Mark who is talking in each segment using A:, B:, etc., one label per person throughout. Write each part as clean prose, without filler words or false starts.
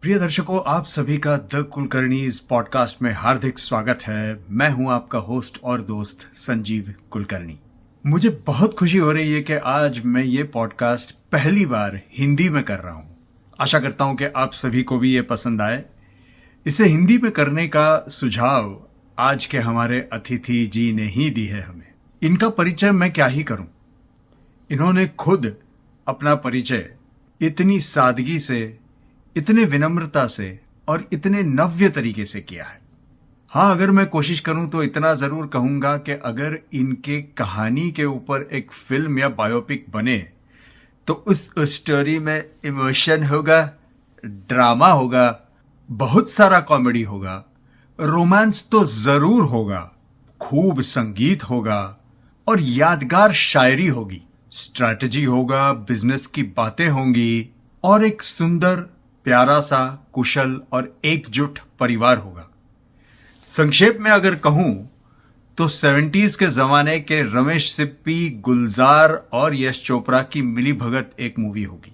A: प्रिय दर्शकों, आप सभी का द कुलकर्णीज पॉडकास्ट में हार्दिक स्वागत है। मैं हूं आपका होस्ट और दोस्त संजीव कुलकर्णी। मुझे बहुत खुशी हो रही है कि आज मैं ये पॉडकास्ट पहली बार हिंदी में कर रहा हूं। आशा करता हूं कि आप सभी को भी ये पसंद आए। इसे हिंदी में करने का सुझाव आज के हमारे अतिथि जी ने ही दी है हमें। इनका परिचय मैं क्या ही करूं। इन्होंने खुद अपना परिचय इतनी सादगी से, इतने विनम्रता से और इतने नव्य तरीके से किया है। हाँ, अगर मैं कोशिश करूं तो इतना जरूर कहूंगा कि अगर इनके कहानी के ऊपर एक फिल्म या बायोपिक बने तो उस स्टोरी में इमोशन होगा, ड्रामा होगा, बहुत सारा कॉमेडी होगा, रोमांस तो जरूर होगा, खूब संगीत होगा और यादगार शायरी होगी, स्ट्रैटेजी होगा, बिजनेस की बातें होंगी और एक सुंदर, प्यारा सा, कुशल और एकजुट परिवार होगा। संक्षेप में अगर कहूं तो 70s के जमाने के रमेश सिप्पी, गुलजार और यश चोपड़ा की मिली भगत एक मूवी होगी।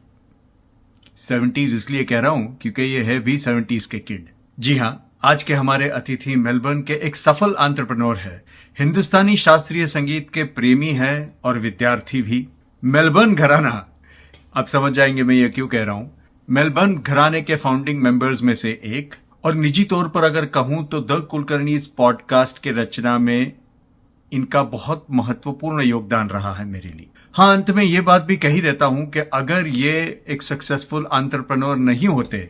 A: 70s इसलिए कह रहा हूं क्योंकि ये है भी 70s के किड। जी हां, आज के हमारे अतिथि मेलबर्न के एक सफल एंटरप्रेन्योर है, हिंदुस्तानी शास्त्रीय संगीत के प्रेमी हैं और विद्यार्थी भी। मेलबर्न घराना, आप समझ जाएंगे मैं ये क्यों कह रहा हूं। मेलबर्न घराने के फाउंडिंग मेंबर्स में से एक, और निजी तौर पर अगर कहूं तो द कुलकर्णीज पॉडकास्ट के रचना में इनका बहुत महत्वपूर्ण योगदान रहा है मेरे लिए। हाँ, अंत में ये बात भी कही देता हूं कि अगर ये एक सक्सेसफुल एंटरप्रेन्योर नहीं होते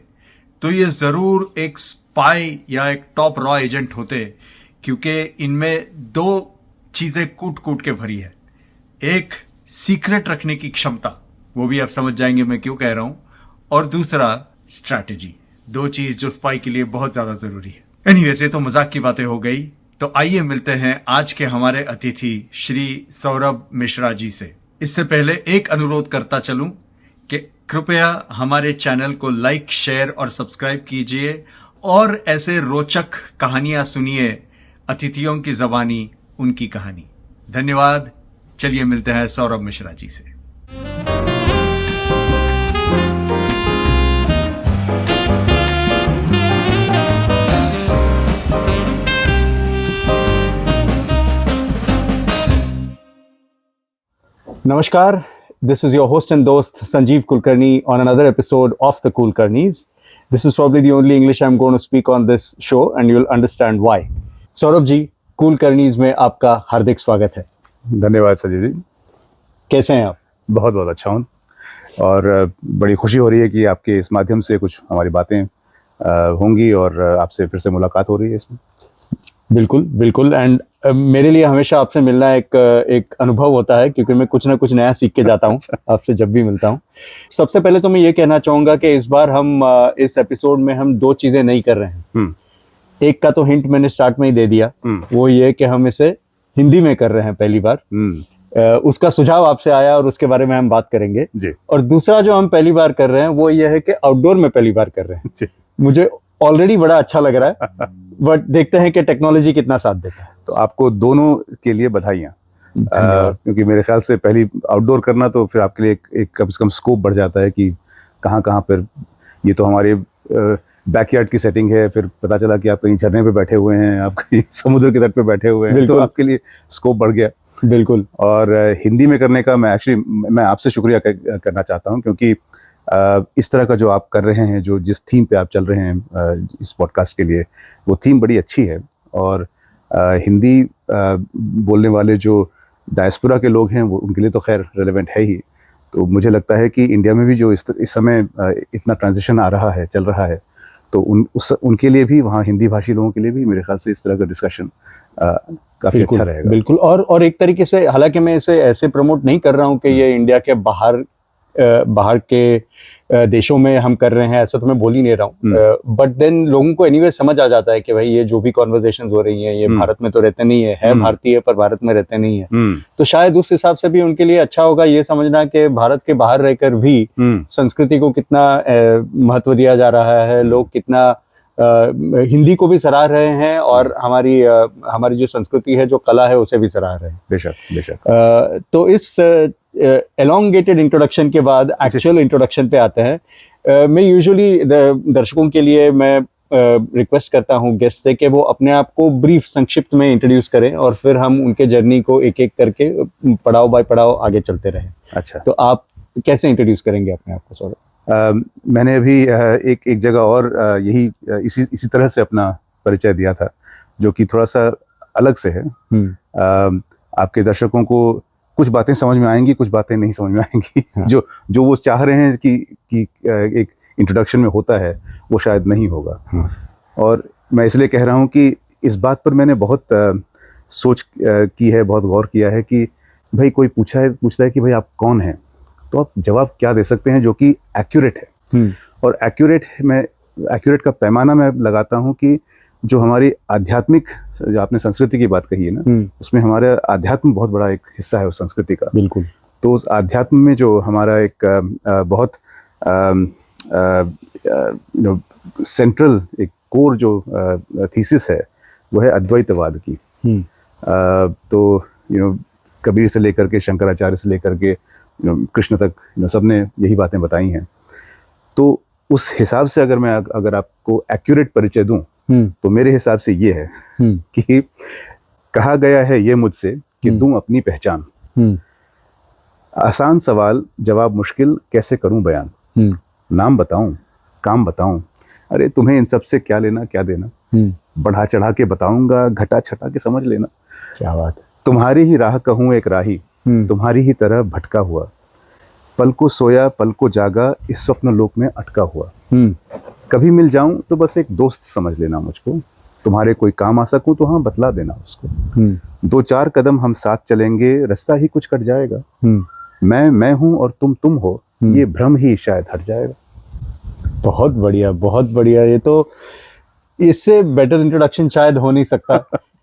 A: तो ये जरूर एक स्पाई या एक टॉप रॉ एजेंट होते, क्योंकि इनमें दो चीजें कूट कूट के भरी है। एक, सीक्रेट रखने की क्षमता, वो भी आप समझ जाएंगे मैं क्यों कह रहा हूं, और दूसरा, स्ट्रैटेजी। दो चीज जो स्पाई के लिए बहुत ज्यादा जरूरी है। एनीवे, से तो मजाक की बातें हो गई, तो आइए मिलते हैं आज के हमारे अतिथि श्री सौरभ मिश्रा जी से। इससे पहले एक अनुरोध करता चलूं कि कृपया हमारे चैनल को लाइक, शेयर और सब्सक्राइब कीजिए और ऐसे रोचक कहानियां सुनिए, अतिथियों की जबानी, उनकी कहानी। धन्यवाद। चलिए मिलते हैं सौरभ मिश्रा जी से।
B: Namaskar, this is your host and dost Sanjeev Kulkarni on another episode of the Kulkarnis. This is probably the only English I'm going to speak on this show and you'll understand why. Saurabh ji, Kulkarnis में आपका हार्दिक स्वागत है।
C: धन्यवाद संजीव जी।
B: कैसे हैं आप?
C: बहुत बहुत अच्छा हूँ और बड़ी खुशी हो रही है कि आपके इस माध्यम से कुछ हमारी बातें होंगी और आपसे फिर से मुलाकात हो रही है इसमें।
B: बिल्कुल बिल्कुल। एंड मेरे लिए हमेशा आपसे मिलना एक अनुभव होता है, क्योंकि मैं कुछ ना कुछ नया सीख के जाता हूँ आपसे जब भी मिलता हूँ। सबसे पहले तो मैं ये कहना चाहूंगा कि इस बार हम इस एपिसोड में हम दो चीजें नहीं कर रहे हैं। एक का तो हिंट मैंने स्टार्ट में ही दे दिया, वो ये कि हम इसे हिंदी में कर रहे हैं पहली बार। उसका सुझाव आपसे आया और उसके बारे में हम बात करेंगे जी। और दूसरा जो हम पहली बार कर रहे हैं वो ये है कि आउटडोर में पहली बार कर रहे हैं जी। मुझे ऑलरेडी बड़ा अच्छा लग रहा है, बट देखते हैं कि टेक्नोलॉजी कितना साथ देता है।
C: तो आपको दोनों के लिए बधाइयाँ, क्योंकि मेरे ख्याल से पहली आउटडोर करना तो फिर आपके लिए एक कम से कम स्कोप बढ़ जाता है कि कहाँ कहाँ पर। ये तो हमारे बैकयार्ड की सेटिंग है, फिर पता चला कि आप कहीं झरने पे बैठे हुए हैं, आप कहीं समुद्र के तट पे बैठे हुए हैं, तो आपके लिए स्कोप बढ़ गया।
B: बिल्कुल।
C: और हिंदी में करने का मैं आपसे शुक्रिया करना चाहता हूँ, क्योंकि इस तरह का जो आप कर रहे हैं, जो जिस थीम पे आप चल रहे हैं इस पॉडकास्ट के लिए, वो थीम बड़ी अच्छी है। और हिंदी बोलने वाले जो डायस्पोरा के लोग हैं वो उनके लिए तो खैर रेलेवेंट है ही। तो मुझे लगता है कि इंडिया में भी जो इस समय इतना ट्रांजिशन आ रहा है, चल रहा है, तो उनके लिए भी, वहाँ हिंदी भाषी लोगों के लिए भी मेरे ख्याल से इस तरह का डिस्कशन काफी अच्छा रहेगा।
B: बिल्कुल। और एक तरीके से, हालांकि मैं इसे ऐसे प्रमोट नहीं कर रहा हूँ कि ये इंडिया के बाहर के देशों में हम कर रहे हैं, ऐसा तो मैं बोल ही नहीं रहा हूँ। बट देन लोगों को एनीवे समझ आ जाता है कि भाई ये जो भी कॉन्वर्सेशंस हो रही हैं ये भारत में तो रहते नहीं है भारतीय पर भारत में रहते नहीं है। तो शायद उस हिसाब से भी उनके लिए अच्छा होगा ये समझना कि भारत के बाहर रहकर भी संस्कृति को कितना महत्व दिया जा रहा है, लोग कितना हिंदी को भी सराह रहे हैं और हमारी जो संस्कृति है, जो कला है, उसे भी सराह रहे हैं।
C: बेशक बेशक।
B: तो इस एलोंगेटेड इंट्रोडक्शन के बाद एक्चुअल इंट्रोडक्शन पे आते हैं। मैं यूजुअली दर्शकों के लिए मैं रिक्वेस्ट करता हूँ गेस्ट से कि वो अपने आप को ब्रीफ संक्षिप्त में इंट्रोड्यूस करें और फिर हम उनके जर्नी को एक एक करके पड़ाव बाय पड़ाव आगे चलते रहें।
C: अच्छा,
B: तो आप कैसे इंट्रोड्यूस करेंगे अपने आप को? सौरभ,
C: मैंने अभी एक जगह और यही इसी तरह से अपना परिचय दिया था, जो कि थोड़ा सा अलग से है। आपके दर्शकों को कुछ बातें समझ में आएंगी, कुछ बातें नहीं समझ में आएंगी।
B: हाँ।
C: जो वो चाह रहे हैं कि एक इंट्रोडक्शन में होता है, वो शायद नहीं होगा। और मैं इसलिए कह रहा हूँ कि इस बात पर मैंने बहुत सोच की है, बहुत गौर किया है कि भाई कोई पूछता है कि भाई आप कौन हैं, तो आप जवाब क्या दे सकते हैं जो कि एक्यूरेट है। और एक्यूरेट का पैमाना मैं लगाता हूँ कि जो हमारी आध्यात्मिक, जो आपने संस्कृति की बात कही है ना, उसमें हमारा आध्यात्म बहुत बड़ा एक हिस्सा है उस संस्कृति का।
B: बिल्कुल।
C: तो उस आध्यात्म में जो हमारा एक बहुत सेंट्रल एक कोर जो थीसिस है, वो है अद्वैतवाद की। तो कबीर से लेकर के शंकराचार्य से लेकर के कृष्ण तक सबने यही बातें बताई हैं। तो उस हिसाब से अगर आपको एक्यूरेट परिचय दूं, तो मेरे हिसाब से ये है कि कहा गया है ये मुझसे कि दूं अपनी पहचान, आसान सवाल जवाब मुश्किल कैसे करूं बयान, नाम बताऊं काम बताऊं, अरे तुम्हें इन सब से क्या लेना क्या देना, बढ़ा चढ़ा के बताऊंगा घटा छटा के समझ लेना।
B: क्या बात है।
C: तुम्हारी ही राह कहूं एक राही, तुम्हारी ही तरह भटका हुआ, पल को सोया पल को जागा इस स्वप्न लोक में अटका हुआ, कभी मिल जाऊं तो बस एक दोस्त समझ लेना मुझको, तुम्हारे कोई काम आ सकूं तो हाँ बतला देना उसको, दो चार कदम हम साथ चलेंगे रास्ता ही कुछ कट जाएगा, मैं हूं और तुम हो, ये भ्रम ही शायद हट जाएगा।
B: बहुत बढ़िया, बहुत बढ़िया। ये तो इससे बेटर इंट्रोडक्शन शायद हो नहीं सकता।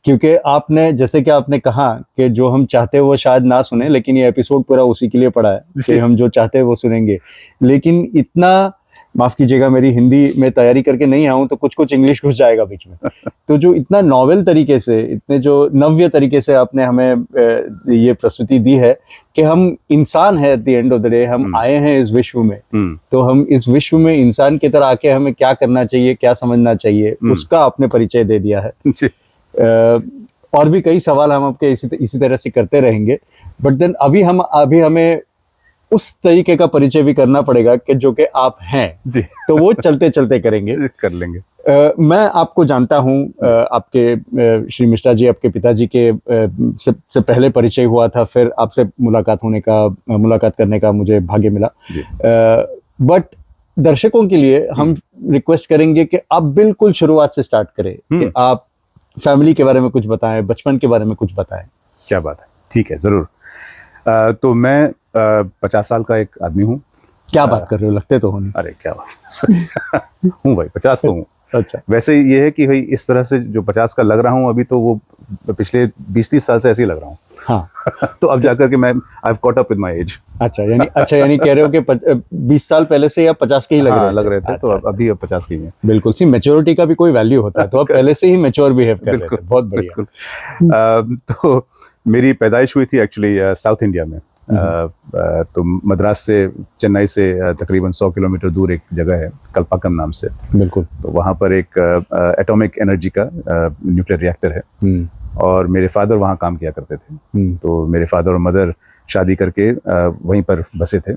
B: क्योंकि आपने, जैसे कि आपने कहा कि जो हम चाहते हैं वो शायद ना सुने, लेकिन ये एपिसोड पूरा उसी के लिए पड़ा है कि हम जो चाहते हैं वो सुनेंगे। लेकिन इतना, माफ कीजिएगा, मेरी हिंदी में तैयारी करके नहीं आऊं तो कुछ इंग्लिश घुस जाएगा बीच में। तो जो इतना नॉवेल तरीके से, इतने जो नव्य तरीके से आपने हमें ये प्रस्तुति दी है कि हम इंसान है at the end of the day, हम आए हैं इस विश्व में, तो हम इस विश्व में इंसान की तरह आके हमें क्या करना चाहिए, क्या समझना चाहिए, उसका आपने परिचय दे दिया है। और भी कई सवाल हम आपके इसी तरह से करते रहेंगे, बट देन अभी हमें उस तरीके का परिचय भी करना पड़ेगा कि जो कि आप हैं
C: जी।
B: तो वो चलते चलते करेंगे,
C: कर लेंगे।
B: मैं आपको जानता हूं, आपके श्री मिश्रा जी, आपके पिताजी के से पहले परिचय हुआ था, फिर आपसे मुलाकात करने का मुझे भाग्य मिला। बट दर्शकों के लिए हम रिक्वेस्ट करेंगे कि आप बिल्कुल शुरुआत से स्टार्ट करें, कि आप फैमिली के बारे में कुछ बताएं, बचपन के बारे में कुछ बताएं।
C: क्या बात है, ठीक है, जरूर। तो मैं 50 साल का एक आदमी हूँ।
B: क्या बात कर रहे हो, लगते तो हो नहीं।
C: अरे क्या बात हूँ भाई, 50 तो हूँ।
B: अच्छा।
C: वैसे ये है कि भाई इस तरह से जो 50 का लग रहा हूँ अभी, तो वो पिछले 20-30 साल से ऐसे ही लग रहा हूँ।
B: हाँ।
C: तो अब जाकर के मैं I have caught up with my age.
B: अच्छा, यानी कह रहे हो कि 20 साल पहले से या 50 के ही लग रहे थे।
C: तो अभी अब 50 के ही हैं।
B: बिल्कुल। सी मैच्योरिटी का भी कोई वैल्यू होता है, तो आप पहले से ही मैच्योर बिहेव कर रहे थे। बहुत बढ़िया।
C: तो मेरी पैदाइश हुई थी एक्चुअली साउथ इंडिया में। तो मद्रास से, चेन्नई से तकरीबन 100 किलोमीटर दूर एक जगह है कल्पाकम नाम से।
B: बिल्कुल।
C: तो वहाँ पर एक एटॉमिक एनर्जी का न्यूक्लियर रिएक्टर है, और मेरे फादर वहाँ काम किया करते थे। तो मेरे फादर और मदर शादी करके वहीं पर बसे थे।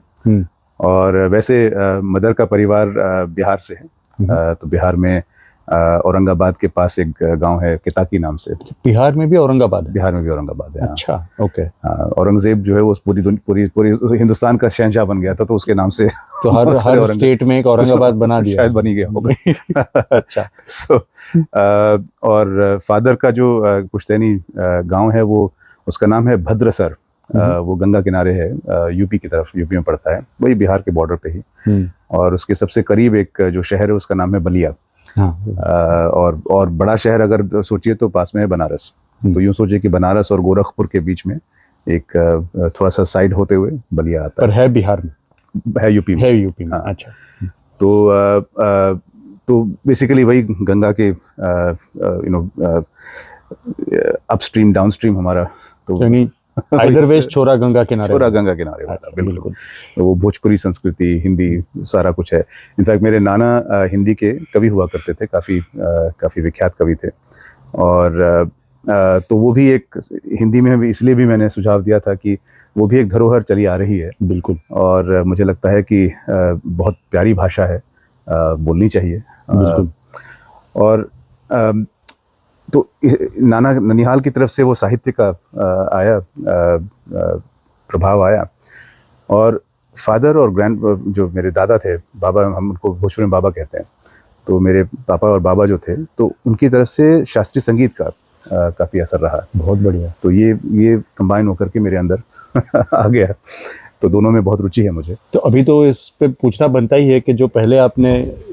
C: और वैसे मदर का परिवार बिहार से है। तो बिहार में औरंगाबाद के पास एक गांव है केताकी नाम से।
B: बिहार में भी औरंगाबाद है?
C: बिहार में भी औरंगाबाद है।
B: अच्छा, ओके।
C: औरंगजेब जो है वो पूरी हिंदुस्तान का शहंशाह बन गया था, तो उसके नाम से
B: तो हर स्टेट में एक औरंगाबाद बना दिया,
C: शायद बनी गया होगा।
B: अच्छा।
C: और फादर का जो पुश्तैनी गांव है, वो उसका नाम है भद्रसर। वो गंगा किनारे है, यूपी की तरफ, यूपी में पड़ता है, वही बिहार के बॉर्डर पे ही। और उसके सबसे करीब एक जो शहर है उसका नाम है बलिया। और बड़ा शहर अगर सोचिए तो पास में है बनारस। तो यूं सोचिए कि बनारस और गोरखपुर के बीच में एक थोड़ा सा साइड होते हुए बलिया आता
B: है। पर है बिहार में?
C: है यूपी में।
B: है यूपी में।
C: हाँ।
B: अच्छा।
C: तो तो बेसिकली वही गंगा के यू नो अपस्ट्रीम डाउनस्ट्रीम हमारा, तो
B: यानी आइदर वेज छोरा गंगा किनारे।
C: छोरा गंगा किनारे वाला, बिल्कुल।
B: बिल्कुल।
C: वो भोजपुरी संस्कृति, हिंदी, सारा कुछ है। इनफैक्ट मेरे नाना हिंदी के कवि हुआ करते थे, काफ़ी विख्यात कवि थे। और तो वो भी एक हिंदी में भी, इसलिए भी मैंने सुझाव दिया था कि वो भी एक धरोहर चली आ रही है।
B: बिल्कुल।
C: और मुझे लगता है कि बहुत प्यारी भाषा है, बोलनी चाहिए।
B: बिल्कुल।
C: और तो नाना ननिहाल की तरफ से वो साहित्य का आया प्रभाव आया। और फादर और जो मेरे दादा थे, बाबा, हम उनको भोजपुरी में बाबा कहते हैं, तो मेरे पापा और बाबा जो थे, तो उनकी तरफ से शास्त्रीय संगीत का काफ़ी असर रहा।
B: बहुत बढ़िया।
C: तो ये कंबाइन होकर के मेरे अंदर आ गया। तो दोनों में बहुत रुचि है मुझे।
B: तो अभी तो इस पे पूछना बनता ही है कि जो पहले आपने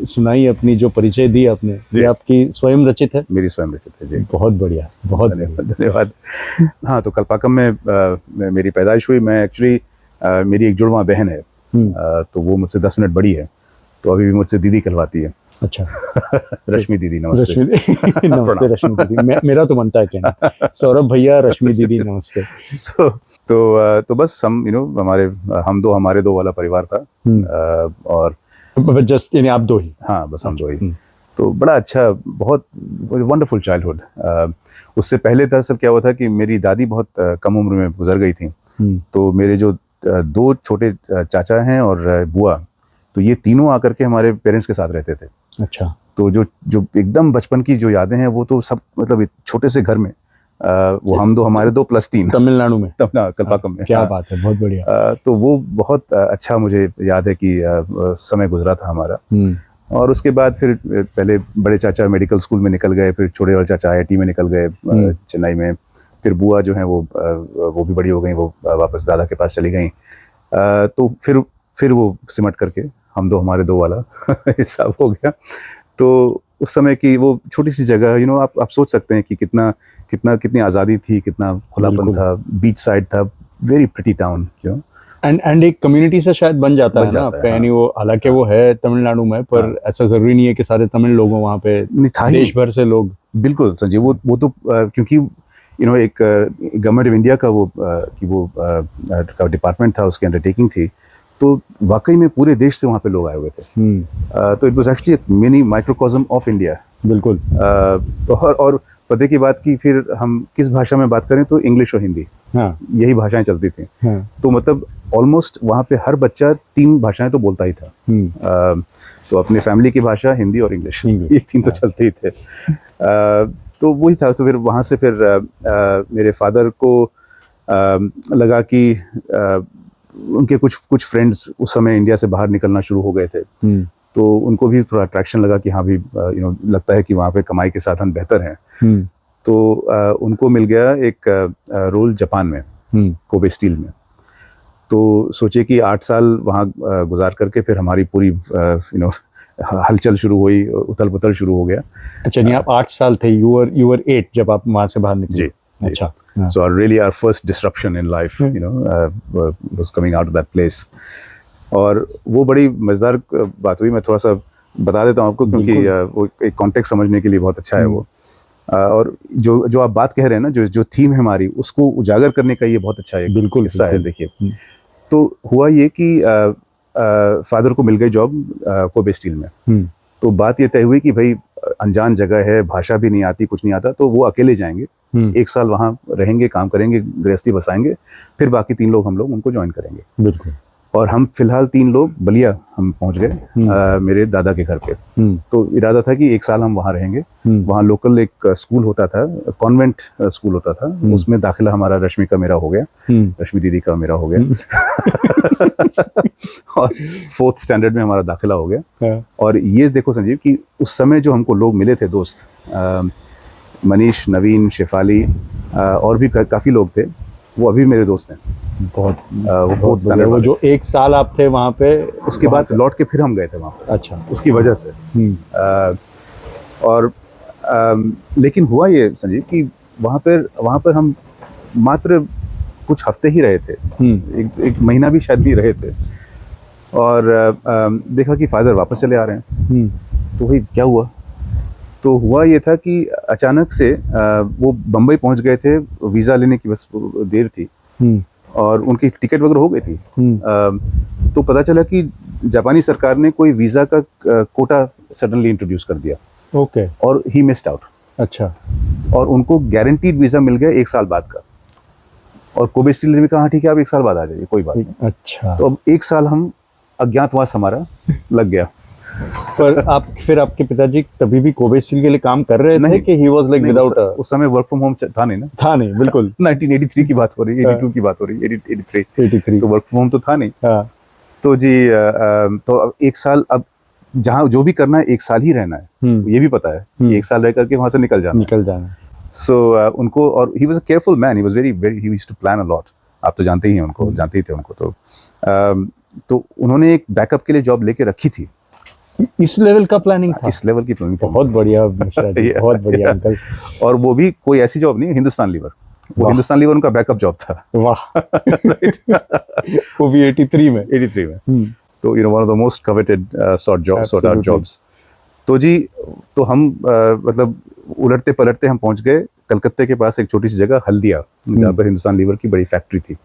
B: सुनाई, अपनी जो परिचय दी आपने, ये आपकी स्वयं रचित है?
C: मेरी स्वयं रचित है जी।
B: बहुत बढ़िया, बहुत
C: धन्यवाद। हाँ, तो कल्पाकम में मेरी पैदाइश हुई। मैं एक्चुअली मेरी एक जुड़वा बहन है, तो वो मुझसे 10 मिनट बड़ी है, तो अभी भी मुझसे दीदी कहलवाती है।
B: अच्छा।
C: रश्मि दीदी, नमस्ते।
B: नमस्ते रश्मि दीदी। मेरा तो बनता है कहना, सौरभ भैया, रश्मि दीदी, नमस्ते।
C: तो बस हम दो वाला परिवार था। और
B: जस्ट यानी आप दो ही?
C: हाँ, बस हम दो ही। तो बड़ा अच्छा, बहुत वंडरफुल चाइल्डहुड। उससे पहले दरअसल क्या हुआ था कि मेरी दादी बहुत कम उम्र में गुजर गई थी। तो मेरे जो 2 छोटे चाचा हैं और बुआ, तो ये तीनों आकर के हमारे पेरेंट्स के साथ रहते थे।
B: अच्छा।
C: तो जो एकदम बचपन की जो यादें हैं, वो तो सब मतलब छोटे से घर में, वो हम दो, हमारे 2 + 3
B: तमिलनाडु में,
C: कल्पाकम में।
B: क्या बात है, बहुत बढ़िया।
C: तो वो बहुत अच्छा मुझे याद है कि समय गुजरा था हमारा। और उसके बाद फिर पहले बड़े चाचा मेडिकल स्कूल में निकल गए, फिर छोटे वाले चाचा IIT में निकल गए चेन्नई में। फिर बुआ जो है वो भी बड़ी हो गई, वो वापस दादा के पास चली गई। तो फिर वो सिमट करके हम दो, हमारे 2 वाला हिसाब हो गया। तो उस समय की वो छोटी सी जगह, आप सोच सकते हैं कि कितनी आज़ादी थी, कितना खुलापन था, बीच साइड था, वेरी प्रिटी टाउन।
B: एंड एक कम्युनिटी से शायद बन जाता है ना आपका, यानी वो हालांकि वो है तमिलनाडु में, पर ऐसा जरूरी नहीं है कि सारे तमिल लोग वहाँ पे, देश भर से लोग।
C: बिल्कुल संजीव, वो तो क्योंकि एक गवर्नमेंट ऑफ इंडिया का वो डिपार्टमेंट था, उसकी अंडरटेकिंग थी, तो वाकई में पूरे देश से वहाँ पे लोग आए हुए थे। तो it was actually mini microcosm of India.
B: बिल्कुल।
C: तो और पते की बात की, फिर हम किस भाषा में बात करें तो इंग्लिश और हिंदी, यही भाषाएं चलती थी। तो मतलब ऑलमोस्ट वहाँ पे हर बच्चा 3 भाषाएं तो बोलता ही था। तो अपने फैमिली की भाषा हिंदी और इंग्लिश, ये 3 तो चलते ही थे। तो वही था। तो फिर वहाँ से मेरे फादर को लगा कि उनके कुछ फ्रेंड्स उस समय इंडिया से बाहर निकलना शुरू हो गए थे। तो उनको भी थोड़ा अट्रैक्शन लगा कि हाँ भी लगता है कि वहाँ पे कमाई के साधन बेहतर हैं। तो उनको मिल गया एक रोल जापान में, कोबे स्टील में। तो सोचे कि 8 साल वहाँ गुजार करके फिर हमारी पूरी हलचल शुरू हुई, उथल पुथल शुरू हो गया।
B: अच्छा, नहीं आप 8 साल थे, यू वर 8 जब आप वहाँ से बाहर निकले?
C: जी। अच्छा। So really our first disruption in life, was coming out of that place. और वो बड़ी मज़ेदार बात हुई। मैं थोड़ा सा बता देता हूँ आपको, क्योंकि वो एक कॉन्टेक्स्ट समझने के लिए बहुत अच्छा है वो। और जो आप बात कह रहे हैं ना, जो थीम है हमारी, उसको उजागर करने का ये बहुत अच्छा है,
B: बिल्कुल
C: हिस्सा है। देखिए, तो हुआ ये कि फादर को मिल गई जॉब कोबे स्टील में। तो बात ये तय हुई कि भाई अनजान जगह है, भाषा भी नहीं आती, कुछ नहीं आता, तो वो अकेले जाएंगे, 1 साल वहाँ रहेंगे, काम करेंगे, गृहस्थी बसाएंगे, फिर बाकी 3 लोग हम लोग उनको ज्वाइन करेंगे।
B: बिल्कुल।
C: और हम फिलहाल 3 लोग बलिया हम पहुंच गए मेरे दादा के घर पे। तो इरादा था कि 1 साल हम वहाँ रहेंगे। वहाँ लोकल एक स्कूल होता था, कॉन्वेंट स्कूल होता था, उसमें दाखिला हमारा रश्मि का मेरा हो गया, रश्मि दीदी का मेरा हो गया। और 4th स्टैंडर्ड में हमारा दाखिला हो गया। और ये देखो संजीव कि उस समय जो हमको लोग मिले थे, दोस्त, मनीष, नवीन, शेफाली और भी काफ़ी लोग थे, वो अभी मेरे दोस्त हैं।
B: बहुत
C: वो 4th स्टैंडर्ड,
B: वो जो 1 साल आप थे वहाँ पे,
C: उसके बाद लौट के फिर हम गए थे वहाँ पे।
B: अच्छा,
C: उसकी वजह से। और लेकिन हुआ ये संजीव कि वहाँ पर हम मात्र कुछ हफ्ते ही रहे थे, एक महीना भी शायद नहीं रहे थे। और देखा कि फादर वापस चले आ रहे हैं। तो भाई क्या हुआ? तो हुआ ये था कि अचानक से वो बम्बई पहुंच गए थे, वीज़ा लेने की बस देर थी और उनकी टिकट वगैरह हो गई थी। तो पता चला कि जापानी सरकार ने कोई वीज़ा का कोटा सडनली इंट्रोड्यूस कर दिया।
B: ओके।
C: और ही मिस्ड आउट।
B: अच्छा।
C: और उनको गारंटीड वीज़ा मिल गया 1 साल बाद का। और कोबे स्टील ने भी कहा ठीक है आप 1 साल बाद आ जाइए, कोई बात नहीं।
B: अच्छा।
C: तो अब 1 साल हम अज्ञातवास हमारा लग गया।
B: पर फिर आपके पिताजी तभी भी कोबे स्टील के लिए काम कर रहे थे कि ही वाज लाइक विदाउट?
C: उस समय वर्क फ्रॉम होम था नहीं ना।
B: था नहीं, बिल्कुल।
C: 1983 की बात हो रही है, 82 की बात हो रही है, 83 तो वर्क फ्रॉम होम तो था नहीं।
B: हाँ।
C: तो जी तो अब 1 साल, अब जहाँ जो भी करना है 1 साल ही रहना है, ये भी पता है कि 1 साल रह करके वहां से निकल जाना। सो उनको, और he was a careful man, he was very he used to plan a lot. आप तो जानते ही हैं उनको, जानते ही थे उनको। तो उन्होंने एक बैकअप के लिए जॉब लेके रखी थी।
B: इस लेवल का प्लानिंग था?
C: इस लेवल की प्लानिंग थी।
B: बहुत बढ़िया मिश्रा जी, बहुत बढ़िया अंकल।
C: और वो भी कोई ऐसी जॉब नहीं, हिंदुस्तान लीवर। वो हिंदुस्तान लीवर उनका बैकअप जॉब था।
B: वाह। वो भी 83 में।
C: 83 में। तो one of the most coveted sort out jobs. तो जी, तो हम मतलब उलटते पलटते हम पहुंच गए कलकत्ते के पास एक छोटी सी जगह हल्दिया, जहाँ पर हिंदुस्तान लीवर की बड़ी फैक्ट्री थी।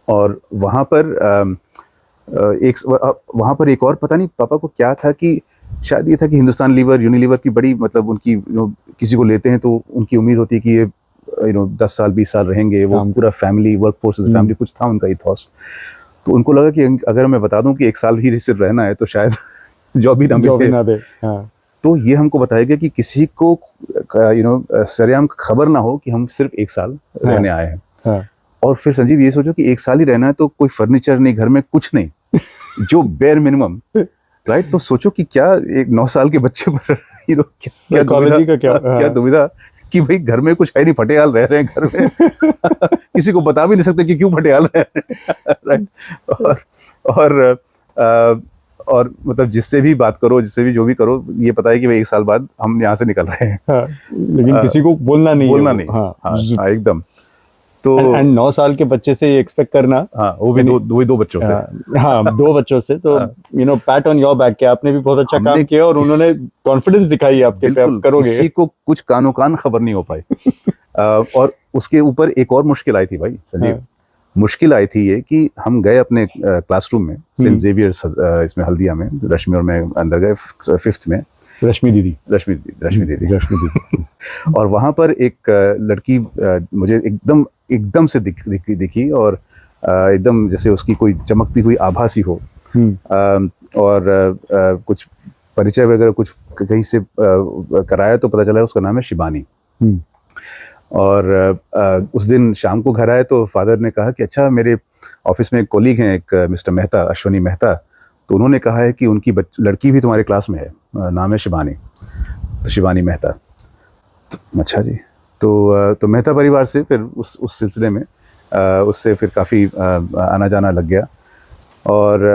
C: और वहाँ पर एक और पता नहीं पापा को क्या था कि शायद ये था कि हिंदुस्तान लीवर, यूनिलीवर की बड़ी, मतलब उनकी किसी को लेते हैं तो उनकी उम्मीद होती है कि ये 10 साल 20 साल रहेंगे, वो पूरा फैमिली, वर्क फोर्स फैमिली, कुछ था उनका इथॉस। तो उनको लगा कि अगर मैं बता दूं कि 1 साल ही सिर्फ रहना है तो शायद जॉब ही ना दे। हाँ। तो ये हमको बताया गया कि किसी को सरेआम खबर ना हो कि हम सिर्फ 1 साल रहने आए हैं। हाँ। और फिर संजीव ये सोचो कि 1 साल ही रहना है तो कोई फर्नीचर नहीं, घर में कुछ नहीं, जो बेयर मिनिमम, राइट। तो सोचो कि क्या एक 9 साल के बच्चे पर क्या दुविधा कि भाई घर में कुछ है नहीं, फटेहाल रह रहे हैं घर में। किसी को बता भी नहीं सकते कि क्यों फटेहाल रह रहे हैं, राइट। और मतलब जिससे भी बात करो, जिससे भी जो भी करो, ये पता है कि भाई 1 साल बाद हम यहाँ से निकल रहे हैं।
B: हाँ, लेकिन किसी को बोलना नहीं।
C: हाँ, एकदम। तो
B: 9 साल के बच्चे से ये एक्सपेक्ट करना,
C: हाँ, वो भी दो बच्चों से।
B: हाँ, 2 बच्चों से, तो पैट ऑन योर बैक, के आपने भी बहुत अच्छा काम किया और उन्होंने कॉन्फिडेंस दिखाई आपके पे, आप करोगे।
C: किसी को कुछ कानो कान खबर नहीं हो पाई। और उसके ऊपर एक और मुश्किल आई थी भाई संजीव। मुश्किल आई थी ये कि हम गए अपने क्लासरूम में, सेंट जेवियर्स इसमें हल्दिया में, रश्मि और मैं अंदर गए 5th में। रश्मि दीदी। और वहाँ पर एक लड़की मुझे एकदम से दिखी और एकदम जैसे उसकी कोई चमकती हुई आभा सी हो। और कुछ परिचय वगैरह कुछ कहीं से कराया तो पता चला उसका नाम है शिबानी। और उस दिन शाम को घर आए तो फादर ने कहा कि अच्छा, मेरे ऑफिस में एक कोलीग हैं, एक मिस्टर मेहता, अश्वनी मेहता, तो उन्होंने कहा है कि उनकी लड़की भी तुम्हारे क्लास में है, नाम है शिबानी, तो शिबानी मेहता। तो अच्छा जी। तो मेहता परिवार से फिर उस सिलसिले में उससे फिर काफ़ी आना जाना लग गया। और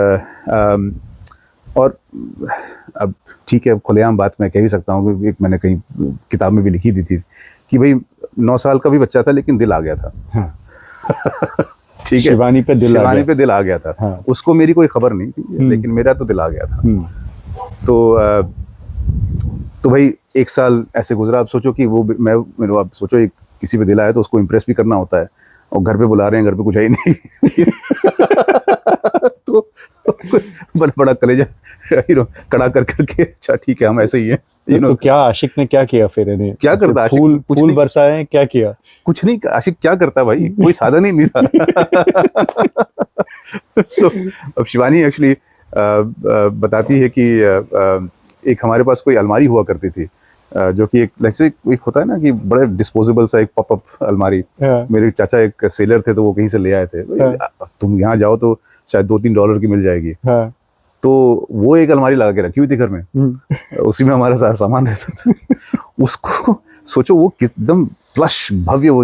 C: अब ठीक है, खुलेआम बात मैं कह ही सकता हूँ, एक मैंने कहीं किताब में भी लिखी दी थी कि भाई 9 साल का भी बच्चा था लेकिन दिल आ गया था। हाँ। ठीक है, शिवानी पे दिल आ गया था। हाँ। उसको मेरी कोई खबर नहीं थी, लेकिन मेरा तो दिल आ गया था। तो भाई 1 साल ऐसे गुजरा। अब सोचो कि अब सोचो एक किसी पे दिल आया तो उसको इम्प्रेस भी करना होता है, और घर पे बुला रहे हैं, घर पे कुछ है ही नहीं। तो बड़ा कलेजा कड़ा करके, अच्छा ठीक है हम ऐसे ही हैं।
B: तो क्या आशिक ने क्या किया फिर?
C: क्या करता आशिक?
B: फूल बरसाए, क्या किया?
C: कुछ नहीं, आशिक क्या करता भाई, कोई साधन ही नहीं था। सो अब शिवानी एक्चुअली बताती है कि एक हमारे पास कोई अलमारी हुआ करती थी, जो कि एक होता है ना कि बड़े डिस्पोजेबल सा एक पॉपअप अलमारी। मेरे चाचा एक सेलर थे तो वो कहीं से ले आए थे। तुम यहाँ जाओ तो शायद $2-3 की मिल जाएगी। तो वो एक अलमारी लगा के रखी हुई थी घर में, उसी में हमारा सारा सामान रहता था। उसको सोचो वो एकदम प्लश भव्य, वो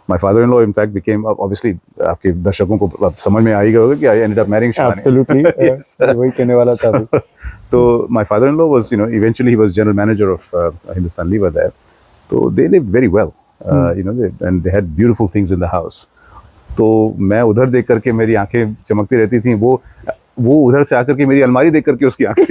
C: my father-in-law in fact became, obviously आपके दर्शकों को समझ में आएगा होगा कि I ended up marrying Shivani.
B: Absolutely. Yes. वही कहने वाला था।
C: तो my father-in-law was, eventually he was general manager of Hindustan Lever there. So they lived very well, and they had beautiful things in the house. तो मैं उधर देख करके मेरी आंखें चमकती रहती थी। वो वो उधर से आकर के मेरी अलमारी देख करके उसकी आंखें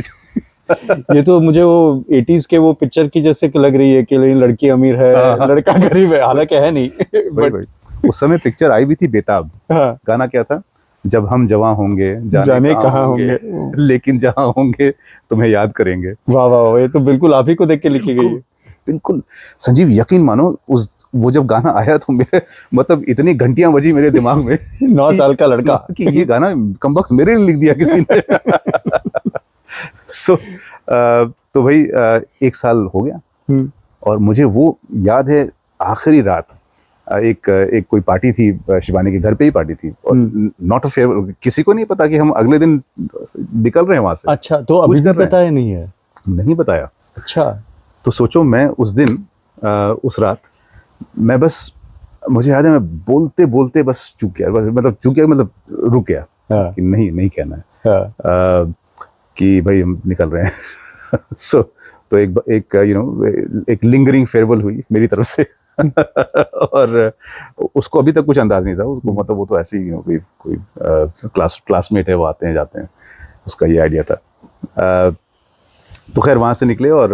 B: ये तो मुझे वो 80s के वो पिक्चर की जैसे लग रही है कि लड़की अमीर है, लड़का गरीब है, हालांकि है नहीं।
C: बट उस समय पिक्चर आई भी थी बेताब।
B: हाँ।
C: गाना क्या था? जब हम जवां होंगे
B: जाने कहाँ होंगे,
C: लेकिन जहां होंगे तुम्हें याद करेंगे।
B: वाह वाह वाह, ये तो बिल्कुल आप ही को देख के लिखी गई है।
C: बिल्कुल संजीव, यकीन मानो वो जब गाना आया तो मेरे मतलब इतनी घंटियां बजी मेरे दिमाग में
B: 9 साल का लड़का
C: कि ये गाना कमबख्त मेरे लिए लिख दिया किसी ने। तो भाई 1 साल हो गया और मुझे वो याद है आखिरी रात एक कोई पार्टी थी, शिवानी के घर पे ही पार्टी थी और नॉट अ फेयर, किसी को नहीं पता कि हम अगले दिन निकल रहे हैं वहां से।
B: अच्छा, तो अभी भी पता है? नहीं है, नहीं
C: बताया।
B: अच्छा,
C: तो सोचो मैं उस दिन उस रात मैं बस, मुझे याद है मैं बोलते बोलते बस चूक गया, बस मतलब चूक गया मतलब रुक गया।
B: हाँ।
C: कि नहीं कहना है।
B: हाँ।
C: कि भाई हम निकल रहे हैं। तो एक एक लिंगरिंग फेयरवेल हुई मेरी तरफ से। और उसको अभी तक कुछ अंदाज नहीं था उसको, मतलब वो तो ऐसे ही कोई क्लासमेट है, वो आते हैं जाते हैं, उसका ये आइडिया था। तो खैर वहाँ से निकले और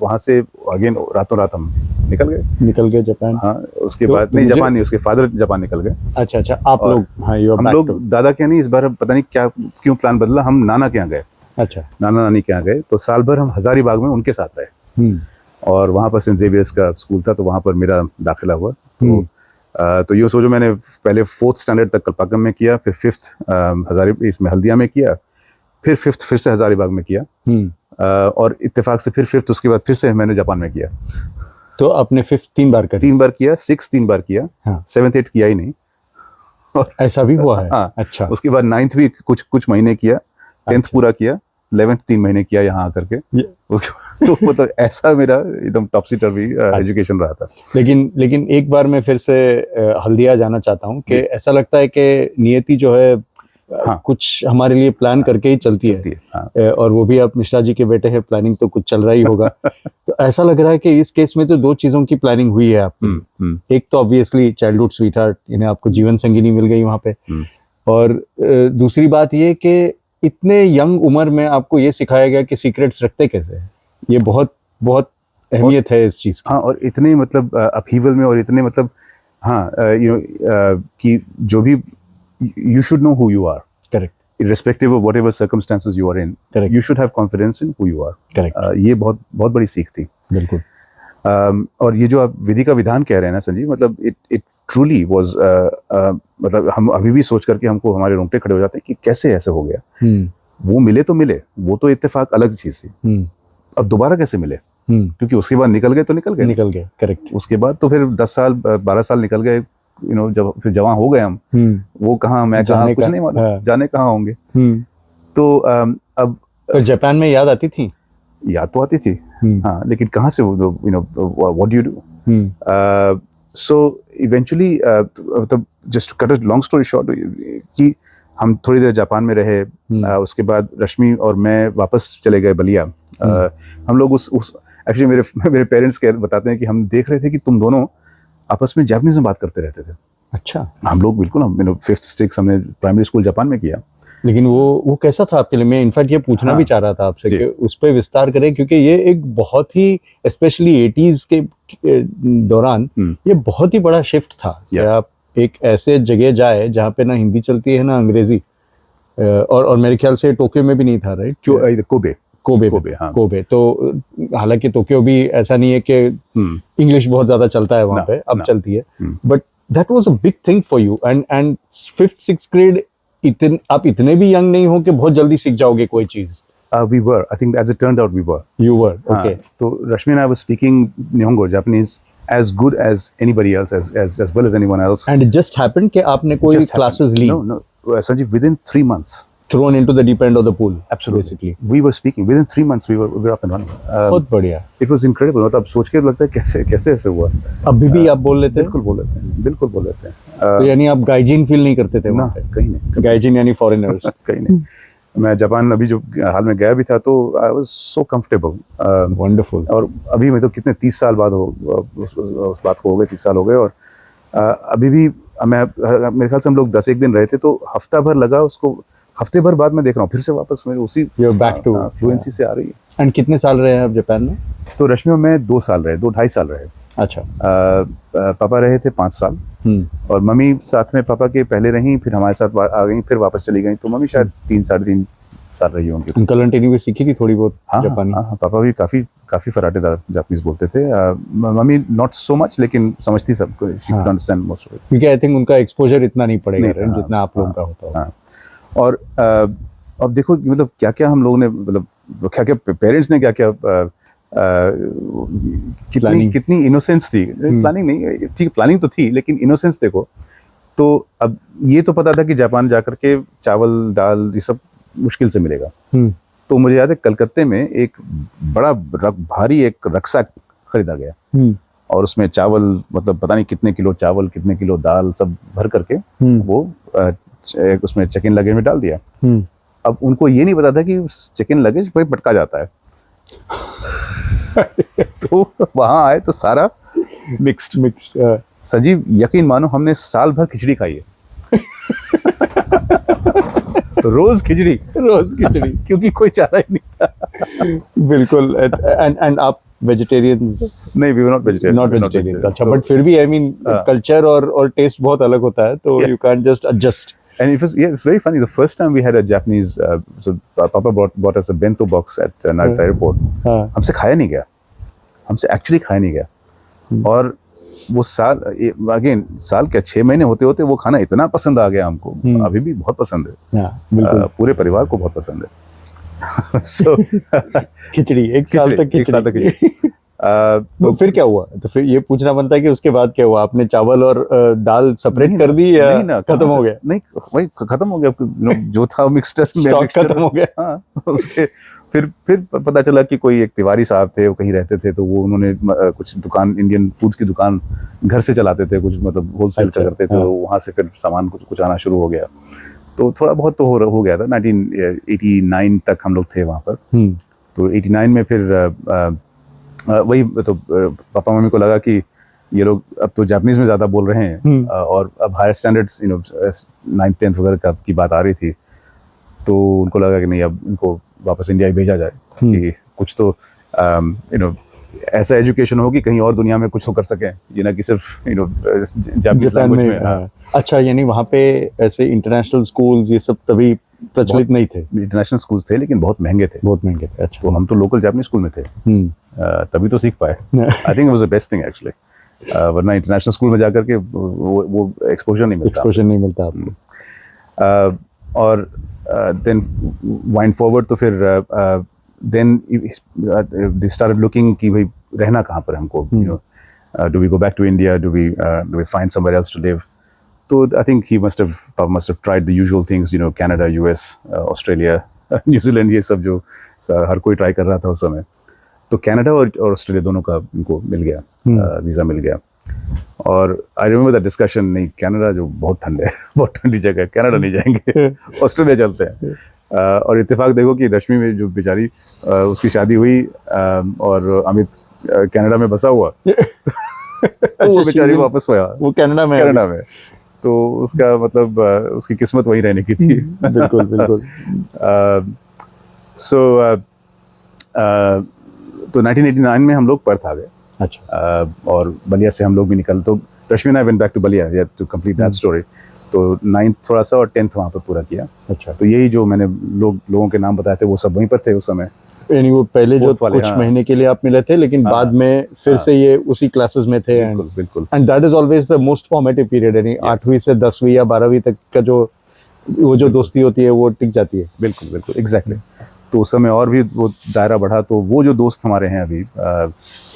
C: वहाँ से अगेन रातों रात हम निकल गए जापान। हाँ, उसके बाद नहीं, जापान नहीं, उसके फादर जापान निकल गए।
B: अच्छा, आप लोग? हाँ,
C: हम लोग दादा के नहीं, इस बार पता नहीं क्यों प्लान बदला, हम नाना के यहाँ गए। अच्छा, नाना नानी के यहाँ गए, तो साल भर हम हजारीबाग में उनके साथ रहे और वहाँ पर सेंट जेवियर्स का स्कूल था, तो वहाँ पर मेरा दाखिला हुआ। तो ये सोचो, मैंने पहले 4th स्टैंडर्ड तक कलपाकम में किया, फिर 5th इसमें हल्दिया में किया, फिर 5th फिर से हजारीबाग में किया और इत्तेफाक से फिर 5th उसके बाद फिर से मैंने जापान में किया।
B: तो आपने 5th 3 बार
C: किया, 6th 3 बार किया। हाँ। 7th 8th किया ही नहीं।
B: और ऐसा भी हुआ है? हाँ। अच्छा,
C: उसके बाद 9th भी कुछ महीने किया, 10th पूरा किया, 11th 3 महीने किया यहाँ आकर के। तो मतलब ऐसा मेरा एकदम टॉपसी टर्वी एजुकेशन रहा था।
B: लेकिन एक बार मैं फिर से हल्दिया जाना चाहता हूँ कि ऐसा लगता है कि नियति जो है हाँ, कुछ हमारे लिए प्लान करके ही चलती है। हाँ। और वो भी आप मिश्रा जी के बेटे हैं, प्लानिंग तो कुछ चल रहा ही होगा। तो ऐसा लग रहा है कि इस केस में तो 2 चीजों की प्लानिंग हुई है आपकी। एक तो ऑब्वियसली चाइल्डहुड स्वीटहार्ट, यानी आपको जीवन संगिनी मिल गई वहां पे, और दूसरी बात ये कि इतने यंग उम्र में आपको ये सिखाया गया कि सीक्रेट्स रखते कैसे हैं। ये बहुत बहुत अहमियत है इस चीज की।
C: हाँ, और इतने मतलब अपहीवल में, और इतने मतलब हाँ कि जो भी you should know who you are.
B: Correct.
C: Irrespective of whatever circumstances you are in. Correct. You should have confidence in who you are. Correct. ये बहुत बहुत बड़ी सीख थी।
B: बिल्कुल।
C: और ये जो आप विधि का विधान कह रहे हैं ना संजीव, मतलब it truly was मतलब हम अभी भी सोच करके हमको हमारे रोंगटे खड़े हो जाते हैं कि कैसे ऐसे हो गया। वो मिले तो मिले, वो तो इत्तेफाक अलग चीज थी। अब दोबारा कैसे मिले? क्योंकि उसके बाद निकल गए।
B: करेक्ट।
C: उसके बाद तो फिर 10 साल 12 साल निकल गए, जब फिर जवान हो गए हम, वो कहाँ मैं कहाँ कुछ नहीं मालूम। हाँ। जाने कहाँ होंगे। तो अब
B: जापान में याद आती थी?
C: याद तो आती थी हाँ, लेकिन कहाँ से what do you do. So eventually मतलब just cut a long story short कि हम थोड़ी देर जापान में रहे। उसके बाद रश्मि और मैं वापस चले गए बलिया। हम लोग उस एक्चुअली मेरे पेरेंट्स बताते हैं कि हम देख रहे थे कि तुम दोनों आपस में जापानीज में बात करते रहते थे।
B: अच्छा।
C: हम लोग बिल्कुल, हम 5th 6th हमने प्राइमरी स्कूल जापान में किया।
B: लेकिन वो कैसा था आपके लिए? मैं इनफैक्ट ये पूछना भी चाह रहा था आपसे कि उस पर विस्तार करें, क्योंकि ये एक बहुत ही स्पेशली 80s के दौरान ये बहुत ही बड़ा शिफ्ट था कि आप एक ऐसे जगह जाए जहाँ पे ना हिंदी चलती है ना अंग्रेजी, और मेरे ख्याल से टोक्यो में भी नहीं था, राइट? कोबे। तो हालांकि टोक्यो भी ऐसा नहीं है कि इंग्लिश बहुत ज्यादा चलता है वहां पे, अब चलती है, but that was a big thing for you. And 5th 6th grade आप इतने भी यंग नहीं हो कि बहुत जल्दी सीख जाओगे कोई चीज।
C: We were, I think as it turned out we were.
B: You were, okay.
C: So Rashmi and I were speaking Nihongo, Japanese, as good as anybody else, as well as anyone else.
B: And it just happened कि आपने कोई classes Lee?
C: No, Sanjeev, within 3 months.
B: Thrown into the deep end of the pool.
C: Absolutely.
B: Basically.
C: We were speaking. Within 3 months, we were up and running.
B: बहुत बढ़िया.
C: It was incredible. मतलब सोच के लगता है कैसे ऐसे हुआ.
B: अभी भी आप बोल लेते हैं?
C: बिल्कुल बोल लेते हैं.
B: तो यानी आप गाइजिन फील नहीं करते थे वहाँ पे?
C: कहीं नहीं.
B: गाइजिन यानी फॉरेनर्स?
C: कहीं नहीं. मैं जापान अभी जो हाल में गया भी था तो I was so comfortable.
B: Wonderful.
C: और अभी में तो कितने 30 साल बाद उस बात को हो गए, 30 साल हो गए, और अभी भी मेरे ख्याल से हम लोग 10 एक दिन रहे थे, तो हफ्ता भर लगा उसको हफ्ते भर बाद मैं देख रहा हूँ फिर से वापस मेरे उसी
B: back to
C: फ्लुएंसी से आ रही है।
B: एंड कितने साल रहे हैं आप जापान में?
C: तो रश्मि में 2 साल रहे, 2-2.5 साल रहे।
B: अच्छा।
C: पापा रहे थे 5 साल और मम्मी साथ में पापा के पहले रही, फिर हमारे साथ आ गई, फिर वापस चली गई। तो मम्मी शायद 3-3.5 साल रही होंगी।
B: अंकल आंटी ने भी सीखी थी थोड़ी बहुत जापानी?
C: हाँ, पापा भी काफी फराटेदार जापानीज बोलते थे। मम्मी नॉट सो मच, लेकिन समझती सब कुछ, she could understand most of it.
B: क्योंकि आई थिंक उनका एक्सपोजर इतना नहीं पड़ेगा जितना आप लोगों का होता है।
C: हाँ, और अब देखो मतलब क्या क्या हम लोगों ने, मतलब क्या क्या पेरेंट्स ने क्या क्या कितनी इनोसेंस थी। प्लानिंग नहीं, ठीक प्लानिंग तो थी, लेकिन इनोसेंस देखो। तो अब ये तो पता था कि जापान जाकर के चावल दाल ये सब मुश्किल से मिलेगा। तो मुझे याद है कलकत्ते में एक बड़ा भारी एक रक्शा खरीदा गया और उसमें चावल, मतलब पता नहीं कितने किलो चावल, कितने किलो दाल सब भर करके वो उसमें चेक इन लगेज में डाल दिया। अब उनको ये नहीं पता था कि चेक इन लगेज भाई पटका जाता है। तो वहां आए तो सारा मिक्स्ड। संजीव यकीन मानो हमने साल भर खिचड़ी खाई है। रोज खिचड़ी क्योंकि कोई चारा ही नहीं था।
B: बिल्कुल। एंड आप वेजिटेरियंस?
C: नहीं, वी वर नॉट
B: वेजिटेरियन। अच्छा, बट फिर भी आई मीन कल्चर और टेस्ट बहुत अलग होता है, तो you can just adjust.
C: And it's very funny. The first time we had a Japanese, so Papa bought us a bento box at Narita Airport. हमसे खाया नहीं गया, हमसे एक्चुअली खाया नहीं गया। और वो साल क्या 6 महीने होते होते वो खाना इतना पसंद आ गया हमको, अभी भी बहुत पसंद है। पूरे परिवार को बहुत पसंद है। So
B: खिचड़ी एक साल तक खिचड़ी। तो फिर क्या हुआ? तो फिर ये पूछना बनता है कि उसके बाद क्या हुआ? आपने चावल और दाल सेपरेट कर दी या खत्म हो गया?
C: नहीं, वही खत्म हो गया, जो था मिक्सचर
B: खत्म हो गया।
C: हाँ, उसके फिर पता चला कि कोई एक तिवारी साहब थे, वो कहीं रहते थे, तो वो उन्होंने कुछ दुकान, इंडियन फूड्स की दुकान घर से चलाते थे, कुछ मतलब होलसेल करते थे। तो वहाँ से फिर सामान कुछ आना शुरू हो गया। तो थोड़ा बहुत तो हो गया था। 1989 तक हम लोग थे वहाँ पर। तो 89 में फिर वही तो पापा मम्मी को लगा कि ये लोग अब तो जापानीज में ज़्यादा बोल रहे हैं और अब हायर स्टैंडर्ड्स 9th 10th वगैरह की बात आ रही थी। तो उनको लगा कि नहीं, अब इनको वापस इंडिया ही भेजा जाए कि कुछ तो ऐसा एजुकेशन हो कि कहीं और दुनिया में कुछ तो कर सकें, ये ना कि सिर्फ जापानीज लैंग्वेज में।
B: अच्छा, यानी वहाँ पे ऐसे इंटरनेशनल स्कूल्स ये सब तभी प्रचलित नहीं थे?
C: इंटरनेशनल स्कूल्स थे, लेकिन बहुत महंगे थे।
B: अच्छा।
C: तो हम तो लोकल जापानीज स्कूल में थे, तभी तो सीख पाए। I think it was the best thing actually, वरना इंटरनेशनल स्कूल में जाकर के वो एक्सपोजर नहीं मिलता
B: आपको।
C: और देन वाइंड फॉरवर्ड, तो फिर देन दे स्टार्टेड लुकिंग कि भाई रहना कहाँ पर हमको, do we go back to India, do we find somewhere else to live. तो I think he must have tried the usual things, Canada, US, Australia, New Zealand, ये सब जो हर कोई ट्राई कर रहा था उस समय। तो कनाडा और ऑस्ट्रेलिया दोनों का इनको मिल गया, वीज़ा मिल गया। और आई रिमेंबर दैट डिस्कशन, नहीं कनाडा जो बहुत ठंड है, बहुत ठंडी जगह है, कनाडा नहीं जाएंगे, ऑस्ट्रेलिया चलते हैं। और इत्तेफाक देखो कि रश्मि में जो बेचारी उसकी शादी हुई और अमित कनाडा में बसा हुआ। वो बेचारी वापस हुआ, वो कनाडा में। तो उसका मतलब उसकी किस्मत वही रहने की थी।
B: बिल्कुल।
C: तो 1989 में हम लोग पर्थ आ गए।
B: अच्छा।
C: और बलिया से हम लोग भी निकल, तो Rashmi and I went back to Ballia to complete that story. तो 9th थोड़ा सा और 10th वहाँ पर पूरा किया।
B: अच्छा।
C: तो यही जो मैंने लोगों के नाम बताए थे, वो सब वहीं पर थे उस समय।
B: यानी वो पहले जो कुछ महीने के लिए आप मिले थे, लेकिन बाद में फिर से ये उसी क्लासेस में थे।
C: बिल्कुल।
B: And that is always the most formative period, यानी 8वीं से 10वीं या 12वीं तक का वो जो दोस्ती होती है वो टिक जाती है।
C: बिल्कुल, एग्जैक्टली। तो उस समय और भी वो दायरा बढ़ा। तो वो जो दोस्त हमारे हैं अभी,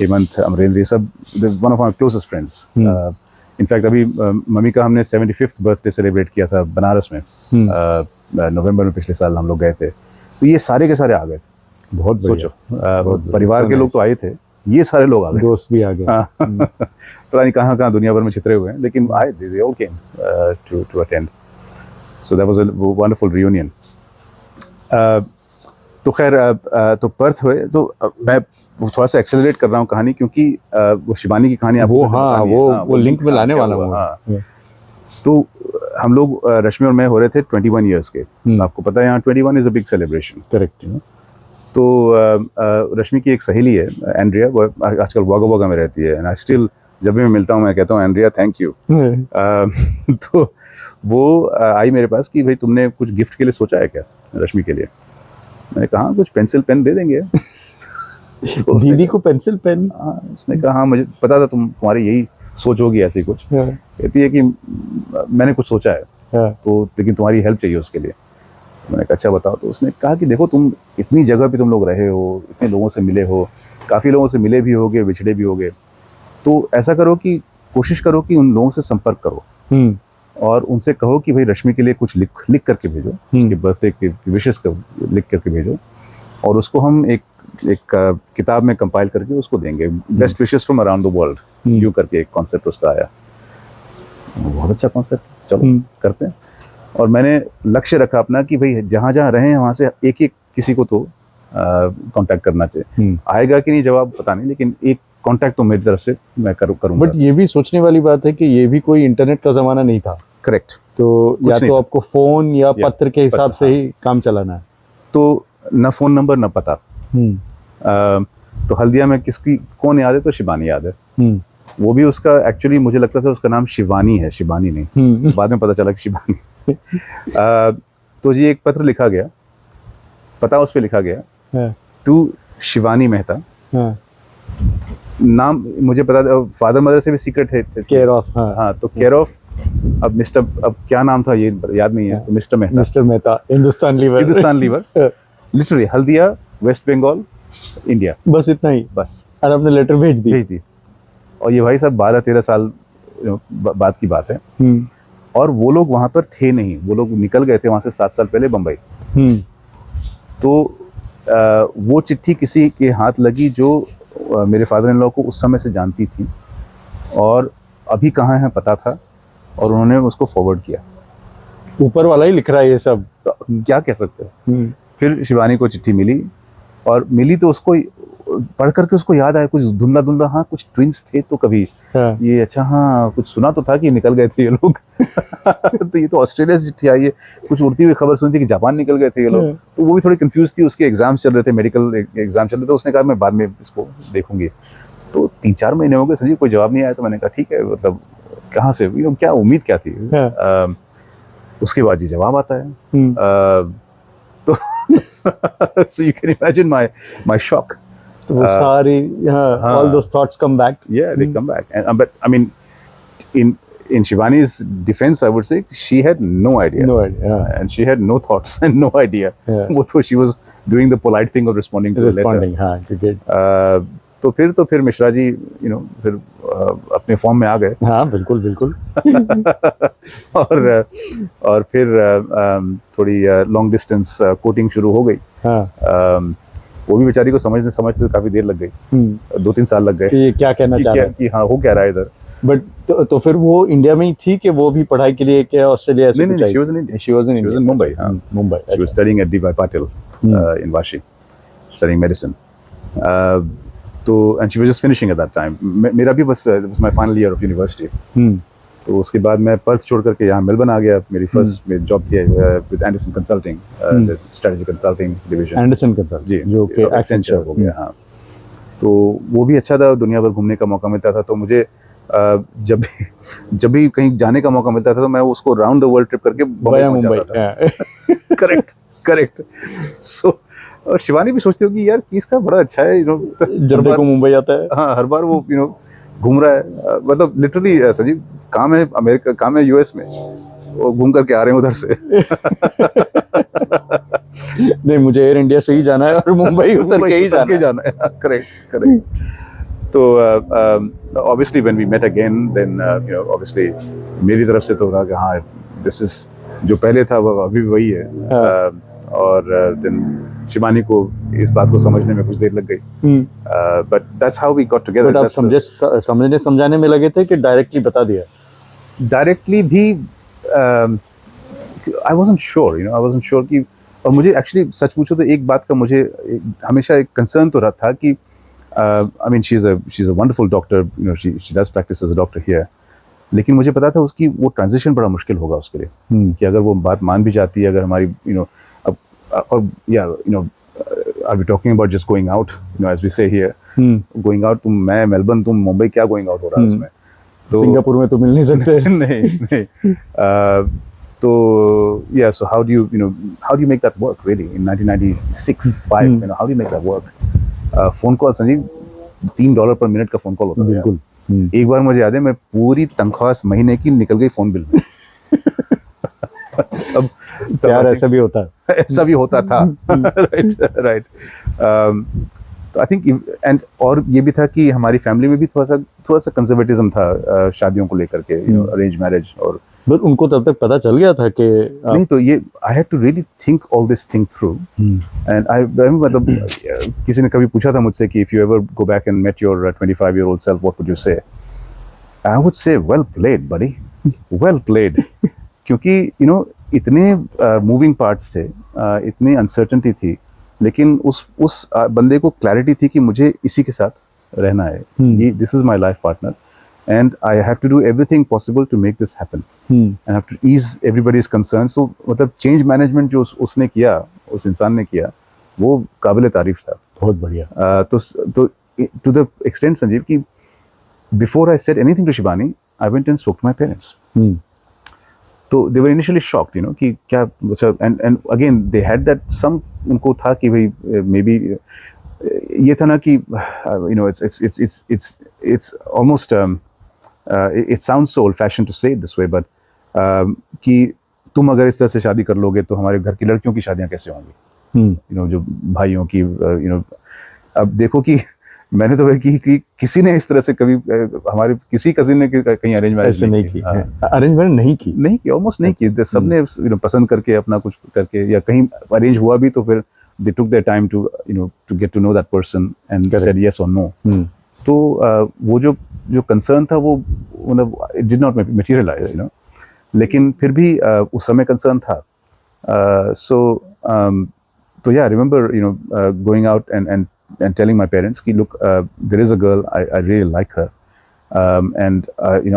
C: हेमंत, अमरेंद्र, ये सब one of our closest friends. In fact अभी मम्मी का हमने 75th बर्थडे सेलिब्रेट किया था बनारस में, नवंबर में पिछले साल हम लोग गए थे। तो ये सारे के सारे आ गए।
B: बहुत
C: सोचो, परिवार के लोग तो आए थे, ये सारे लोग आ गए,
B: दोस्त भी आ गए।
C: पता नहीं कहाँ दुनिया भर में छितरे हुए हैं, लेकिन आए, they all came to attend. So that was a wonderful reunion. तो खैर तो पर्थ हुए। तो मैं थोड़ा सा एक्सेलरेट कर रहा हूँ कहानी, क्योंकि वो शिवानी की कहानी आपको
B: वो लिंक में लाने वाला हूँ।
C: तो हम लोग रश्मि और मैं हो रहे थे 21 इयर्स के। आपको पता है यहाँ 21 is a big celebration.
B: Correct.
C: तो रश्मि की एक सहेली है एंड्रिया, वो आजकल वागा वागा में रहती है, एंड आई स्टिल जब भी मैं मिलता हूँ मैं कहता हूँ एंड्रिया थैंक यू। तो वो आई मेरे पास कि भाई तुमने कुछ गिफ्ट के लिए सोचा है क्या रश्मि के लिए? मैंने कहा कुछ पेंसिल पेन दे देंगे। तो
B: दीदी को पेंसिल पेन?
C: हाँ, उसने कहा हाँ मुझे पता था तुम्हारी यही सोच होगी ऐसी कुछ। कहती है कि मैंने कुछ सोचा है तो लेकिन तुम्हारी हेल्प चाहिए उसके लिए। मैंने कहा अच्छा बताओ। तो उसने कहा कि देखो तुम इतनी जगह पे तुम लोग रहे हो, इतने लोगों से मिले हो, काफ़ी लोगों से मिले भी होगे, बिछड़े भी होगे, तो ऐसा करो कि कोशिश करो कि उन लोगों से संपर्क करो और उनसे कहो कि भाई रश्मि के लिए कुछ लिख करके भेजो, उसके बर्थडे के विशेस को लिख करके भेजो और उसको हम एक किताब में कंपाइल करके उसको देंगे। Best wishes from around the world you करके एक कॉन्सेप्ट उसका आया। बहुत अच्छा कॉन्सेप्ट, चलो करते हैं। और मैंने लक्ष्य रखा अपना कि भाई जहाँ जहाँ रहें वहाँ से एक एक किसी को तो कांटेक्ट करना चाहिए। आएगा कि नहीं जवाब पता नहीं, लेकिन एक कांटेक्ट तो मेरी तरफ से मैं करूँगा।
B: बट ये भी सोचने वाली बात है कि ये भी कोई इंटरनेट का ज़माना नहीं था।
C: करेक्ट।
B: तो या तो आपको फ़ोन या पत्र के हिसाब से ही काम चलाना है।
C: तो न फ़ोन नंबर न पता। तो हल्दिया में किसकी कौन याद है? तो शिबानी याद है। वो भी उसका एक्चुअली मुझे लगता था उसका नाम शिवानी है, शिबानी नहीं। बाद में पता चला कि शिबानी। तो जी एक पत्र लिखा गया, पता उस पर लिखा गया टू शिवानी मेहता। नाम मुझे पता था, फादर मदर से भी सीक्रेट है।
B: Care of.
C: हाँ तो केयर ऑफ, अब मिस्टर, अब क्या नाम था ये याद नहीं है। तो mister Mehta,
B: Hindustan Lever
C: literally Haldia, West Bengal, India.
B: बस इतना ही।
C: बस।
B: और आपने लेटर भेज दी।
C: और ये भाई साहब 12-13 साल बाद की बात है। और वो लोग वहाँ पर थे नहीं, वो लोग निकल गए थे वहाँ से 7 साल पहले बम्बई। तो वो चिट्ठी किसी के हाथ लगी जो मेरे फादर इन लॉ को उस समय से जानती थी और अभी कहाँ है पता था, और उन्होंने उसको फॉरवर्ड किया।
B: ऊपर वाला ही लिख रहा है ये सब,
C: तो क्या कह सकते हैं। फिर शिवानी को चिट्ठी मिली, और मिली तो उसको पढ़ करके उसको याद आया कुछ धुंधला धुंधला, हाँ कुछ ट्विंस थे तो कभी ये, अच्छा हाँ कुछ सुना तो था कि निकल गए थे ये लोग। तो ये तो ऑस्ट्रेलिया से चिट्ठी आई है, कुछ उड़ती हुई खबर सुनी थी कि जापान निकल गए थे ये लोग। तो वो भी थोड़ी कंफ्यूज थी, उसके एग्जाम्स चल रहे थे, मेडिकल एग्जाम चल रहे थे। उसने कहा मैं बाद में इसको देखूंगी। तो 3-4 महीने हो गए संजीव, कोई जवाब नहीं आया। तो मैंने कहा ठीक है, मतलब कहाँ से, क्या उम्मीद क्या थी। उसके बाद जी जवाब आता है। तो so you can imagine my shock.
B: तो वो सारी all those thoughts come back.
C: Yeah, they come back. But I mean, in Shivani's defense, I would say she had no idea. And she had no thoughts and no idea. Though she was doing the polite thing of responding to the letter.
B: हाँ, good.
C: तो फिर मिश्रा जी फिर अपने form में आ गए।
B: हाँ बिल्कुल।
C: और फिर थोड़ी लॉन्ग डिस्टेंस कोटिंग शुरू हो गई। वो भी बेचारी को समझते काफी देर लग गई। 2-3 साल लग गए
B: कि क्या कहना चाह रहा है,
C: कि हाँ हो क्या रहा है इधर।
B: बट तो फिर वो इंडिया में ही थी कि वो भी पढ़ाई के लिए क्या ऑस्ट्रेलिया से?
C: नहीं, she was in Mumbai.
B: Mumbai.
C: She was studying at D.Y. Patil in Vashi, studying medicine. तो and she was just finishing at that time. मेरा भी बस it was my final year of university. तो उसके बाद मैं पर्थ छोड़ करके यहाँ मेलबर्न आ गया। मेरी फर्स्ट में जॉब थी with Andersen consulting, strategy consulting division.
B: Andersen consulting
C: जी,
B: जो कि
C: एक्सेंचर हो गया। हाँ, तो वो भी अच्छा था, दुनिया भर घूमने का मौका मिलता था। तो मुझे जब भी कहीं जाने का मौका मिलता था तो मैं उसको राउंड द वर्ल्ड ट्रिप करके बम्बई पहुंच जाता था। करेक्ट। सो और शिवानी भी सोचती हो कि यार इसका बड़ा अच्छा है,
B: जब देखो मुंबई आता है।
C: हाँ, हर बार वो घूम रहा है। मतलब लिटरली संजीव, काम है अमेरिका, काम है यूएस में, वो घूम करके आ रहे हैं उधर से।
B: नहीं, मुझे एयर इंडिया से ही जाना है और मुंबई उतर के ही
C: जाना है। करेक्ट। तो obviously when we met again then obviously मेरी तरफ से तो रहा कि हाँ दिस इज जो पहले था वो अभी वही है। और देन शिवानी को इस बात को समझने में कुछ देर लग गई। But that's how we got together.
B: आप समझने समझाने में लगे थे कि डायरेक्टली बता दिया?
C: डायरेक्टली भी आई वाज़न्ट श्योर कि, और मुझे एक्चुअली सच पूछो तो एक बात का मुझे हमेशा एक कंसर्न तो रहा था कि I mean she is a wonderful doctor, she does practice as a doctor here, लेकिन मुझे पता था उसकी वो ट्रांजिशन बड़ा मुश्किल होगा उसके लिए कि अगर वो बात मान भी जाती है, अगर हमारी अब और या are we talking about just going out, as we say here, going out, मैं मेलबर्न, तुम मुंबई, क्या going out हो रहा है उसमें?
B: तो सिंगापुर में तो मिल नहीं सकते।
C: नहीं। तो so how do you make that work really in 1996-5? How do you make that work? Phone call Sanjeev $3 पर मिनट का फोन कॉल होता था।
B: बिल्कुल।
C: एक बार मुझे याद है, मैं पूरी तनख्वाह महीने की निकल गई फोन बिल में। तब
B: यार ऐसा भी होता है।
C: ऐसा भी होता था। राइट। तो आई थिंक एंड और ये भी था कि हमारी फैमिली में भी थोड़ा सा कंजर्वेटिज्म था शादियों को लेकर के, अरेंज मैरिज। और
B: बट उनको तब तक पता चल गया था कि
C: नहीं, तो ये I had to really think all this thing through. And I मतलब किसी ने कभी पूछा था मुझसे कि if you ever go back and met your 25-year-old self, what would you say? I would say well played buddy, well played. क्योंकि इतने मूविंग पार्ट्स थे, इतनी अनसर्टेनिटी थी, लेकिन उस बंदे को क्लैरिटी थी कि मुझे इसी के साथ रहना है, ये this is my life partner and I have to do everything possible to make this happen and have to ease everybody's concerns. तो मतलब चेंज मैनेजमेंट जो उसने किया, उस इंसान ने किया, वो काबिल तारीफ था।
B: बहुत बढ़िया।
C: तो टू द एक्सटेंट संजीव कि before I said anything to Shibani, I went and spoke to my parents. तो दे वर इनिशियली शॉक्ड, कि क्या, and again they had that some, उनको था कि भाई मे बी ये था ना कि it's almost it sounds so old fashioned to say it this way, but कि तुम अगर इस तरह से शादी कर लोगे तो हमारे घर की लड़कियों की शादियां कैसे होंगी, जो भाइयों की, अब देखो कि मैंने तो कि किसी ने इस तरह से कभी हमारे किसी कजिन ने कहीं अरेंज मैरिज नहीं की।
B: अरेंज मैरिज नहीं की,
C: ऑलमोस्ट नहीं की। सबने पसंद करके अपना कुछ करके, या कहीं अरेंज हुआ भी तो फिर they took their time to get to know that person and said yes or no. तो वो जो concern था वो मतलब it did not materialize, लेकिन फिर भी उस समय concern था। तो yeah, I remember going out and telling my parents कि look, there is a girl, I really like her, and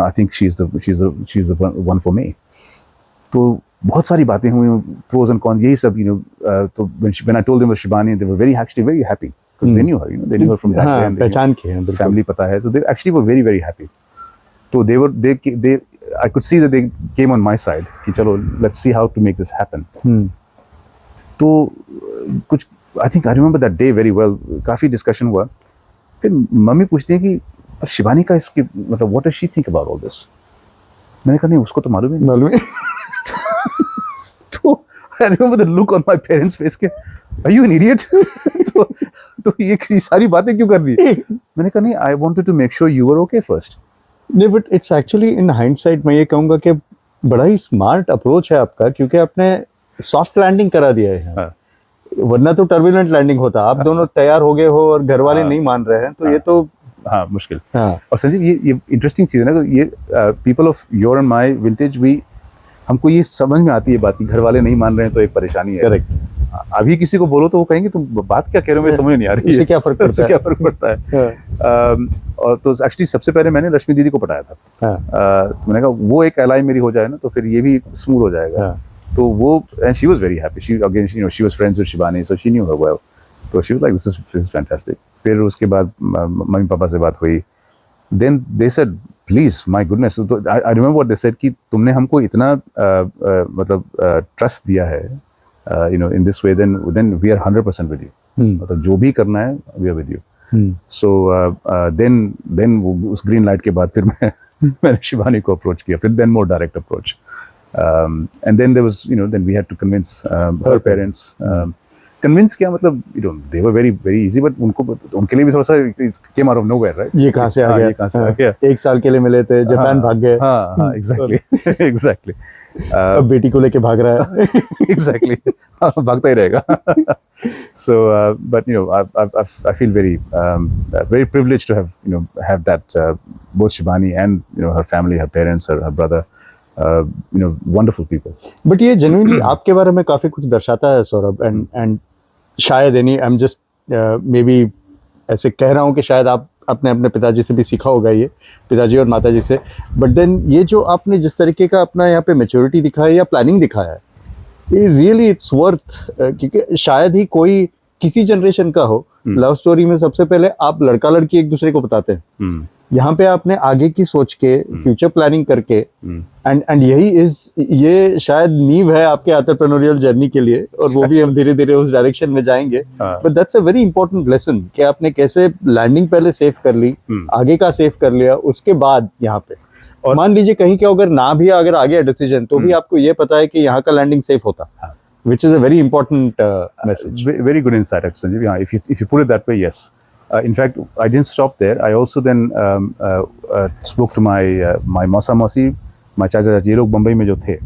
C: I think she's the one for me. तो बहुत सारी बातें हुई, pros and cons, यही सब, तो when I told them about Shibani, they were very happy because they knew her, they knew her from back then,
B: पहचान की है,
C: family पता है, so they actually were very happy. तो they I could see that they came on my side कि चलो let's see how to make this happen. तो कुछ I think I remember that day very well, काफी discussion हुआ। फिर mummy पूछती है कि शिबानी का इसकी मतलब what does she think about all this? मैंने कहा नहीं, उसको तो मालूम ही। तो I remember the look on my parents' face के are you an idiot? तो ये सारी बातें क्यों कर रही है? मैंने कहा नहीं, I wanted to make sure you were okay first.
B: नहीं, but it's actually in hindsight मैं ये कहूँगा कि बड़ा ही स्मार्ट अप्रोच है आपका, क्योंकि आपने सॉफ्ट लैंडिंग करा दिया है। हाँ। वरना तो टर्बुलेंट लैंडिंग होता। आप दोनों तैयार हो गए हो और घर वाले नहीं मान रहे हैं, तो ये तो
C: मुश्किल। और संजीव ये इंटरेस्टिंग चीज़ है ना, ये people of your and my vintage, भी हमको ये समझ में आती है बात कि घर वाले नहीं मान रहे हैं तो एक परेशानी है।
B: करेक्ट।
C: अभी किसी को बोलो तो वो कहेंगे तुम बात क्या कह रहे हो, मुझे समझ नहीं आ रही है,
B: इससे क्या फर्क पड़ता
C: है। और तो एक्चुअली सबसे पहले मैंने रश्मि दीदी को पटाया था। तो मैंने कहा वो एक एलाई मेरी हो जाए ना तो फिर ये भी स्मूथ हो जाएगा। तो वो and she was very happy, she again she was friends with Shibani, so she knew her well, तो she was like this is fantastic. फिर उसके बाद मम्मी पापा से बात हुई, then they said please my goodness, I remember what they said कि तुमने हमको इतना मतलब ट्रस्ट दिया है in this way, then we are 100% with you. मतलब जो भी करना है we are with you. So then उस ग्रीन लाइट के बाद फिर मैंने शिबानी को अप्रोच किया, फिर then more direct approach. And then there was then we had to convince her parents. Convince क्या मतलब they were very easy, but उनके लिए भी थोड़ा सा came out of nowhere, right?
B: ये कहाँ से आ गया? एक साल के लिए मिले थे, जापान भाग गए।
C: हाँ, exactly.
B: अब बेटी को लेके भाग रहा है।
C: Exactly. भागता ही रहेगा। So but I feel very privileged to have that both Shibani and her family, her parents, her brother, wonderful people.
B: But ये genuinely आपके बारे में काफी कुछ दर्शाता है सौरभ, and शायद I'm just maybe ऐसे कह रहा हूँ कि शायद आप आपने अपने पिताजी से भी सीखा होगा, ये पिताजी और माताजी से, बट देन ये जो आपने जिस तरीके का अपना यहाँ पे मैच्योरिटी दिखाया या प्लानिंग दिखाया है, ये रियली इट्स वर्थ, क्योंकि शायद ही कोई किसी जनरेशन का हो लव स्टोरी में सबसे पहले आप लड़का लड़की एक दूसरे को बताते हैं, यहाँ पे आपने आगे की सोच के फ्यूचर प्लानिंग करके एंड ये शायद नींव है आपके एंटरप्रेन्योरियल जर्नी के लिए, और वो भी हम धीरे धीरे उस डायरेक्शन में जाएंगे। But that's a very important lesson कि आपने कैसे लैंडिंग पहले सेफ कर ली, आगे का सेफ कर लिया, उसके बाद यहाँ पे और मान लीजिए कहीं के अगर ना भी अगर आ गया डिसीजन तो भी आपको ये पता है कि यहाँ का लैंडिंग सेफ होता, which is a very important message.
C: Very good insight, actually, Sanjeev. Yeah, if you put it that way, yes. In fact, I didn't stop there. I also then spoke to my mausa mausi, my chacha chachi, ये लोग बम्बई में जो थे,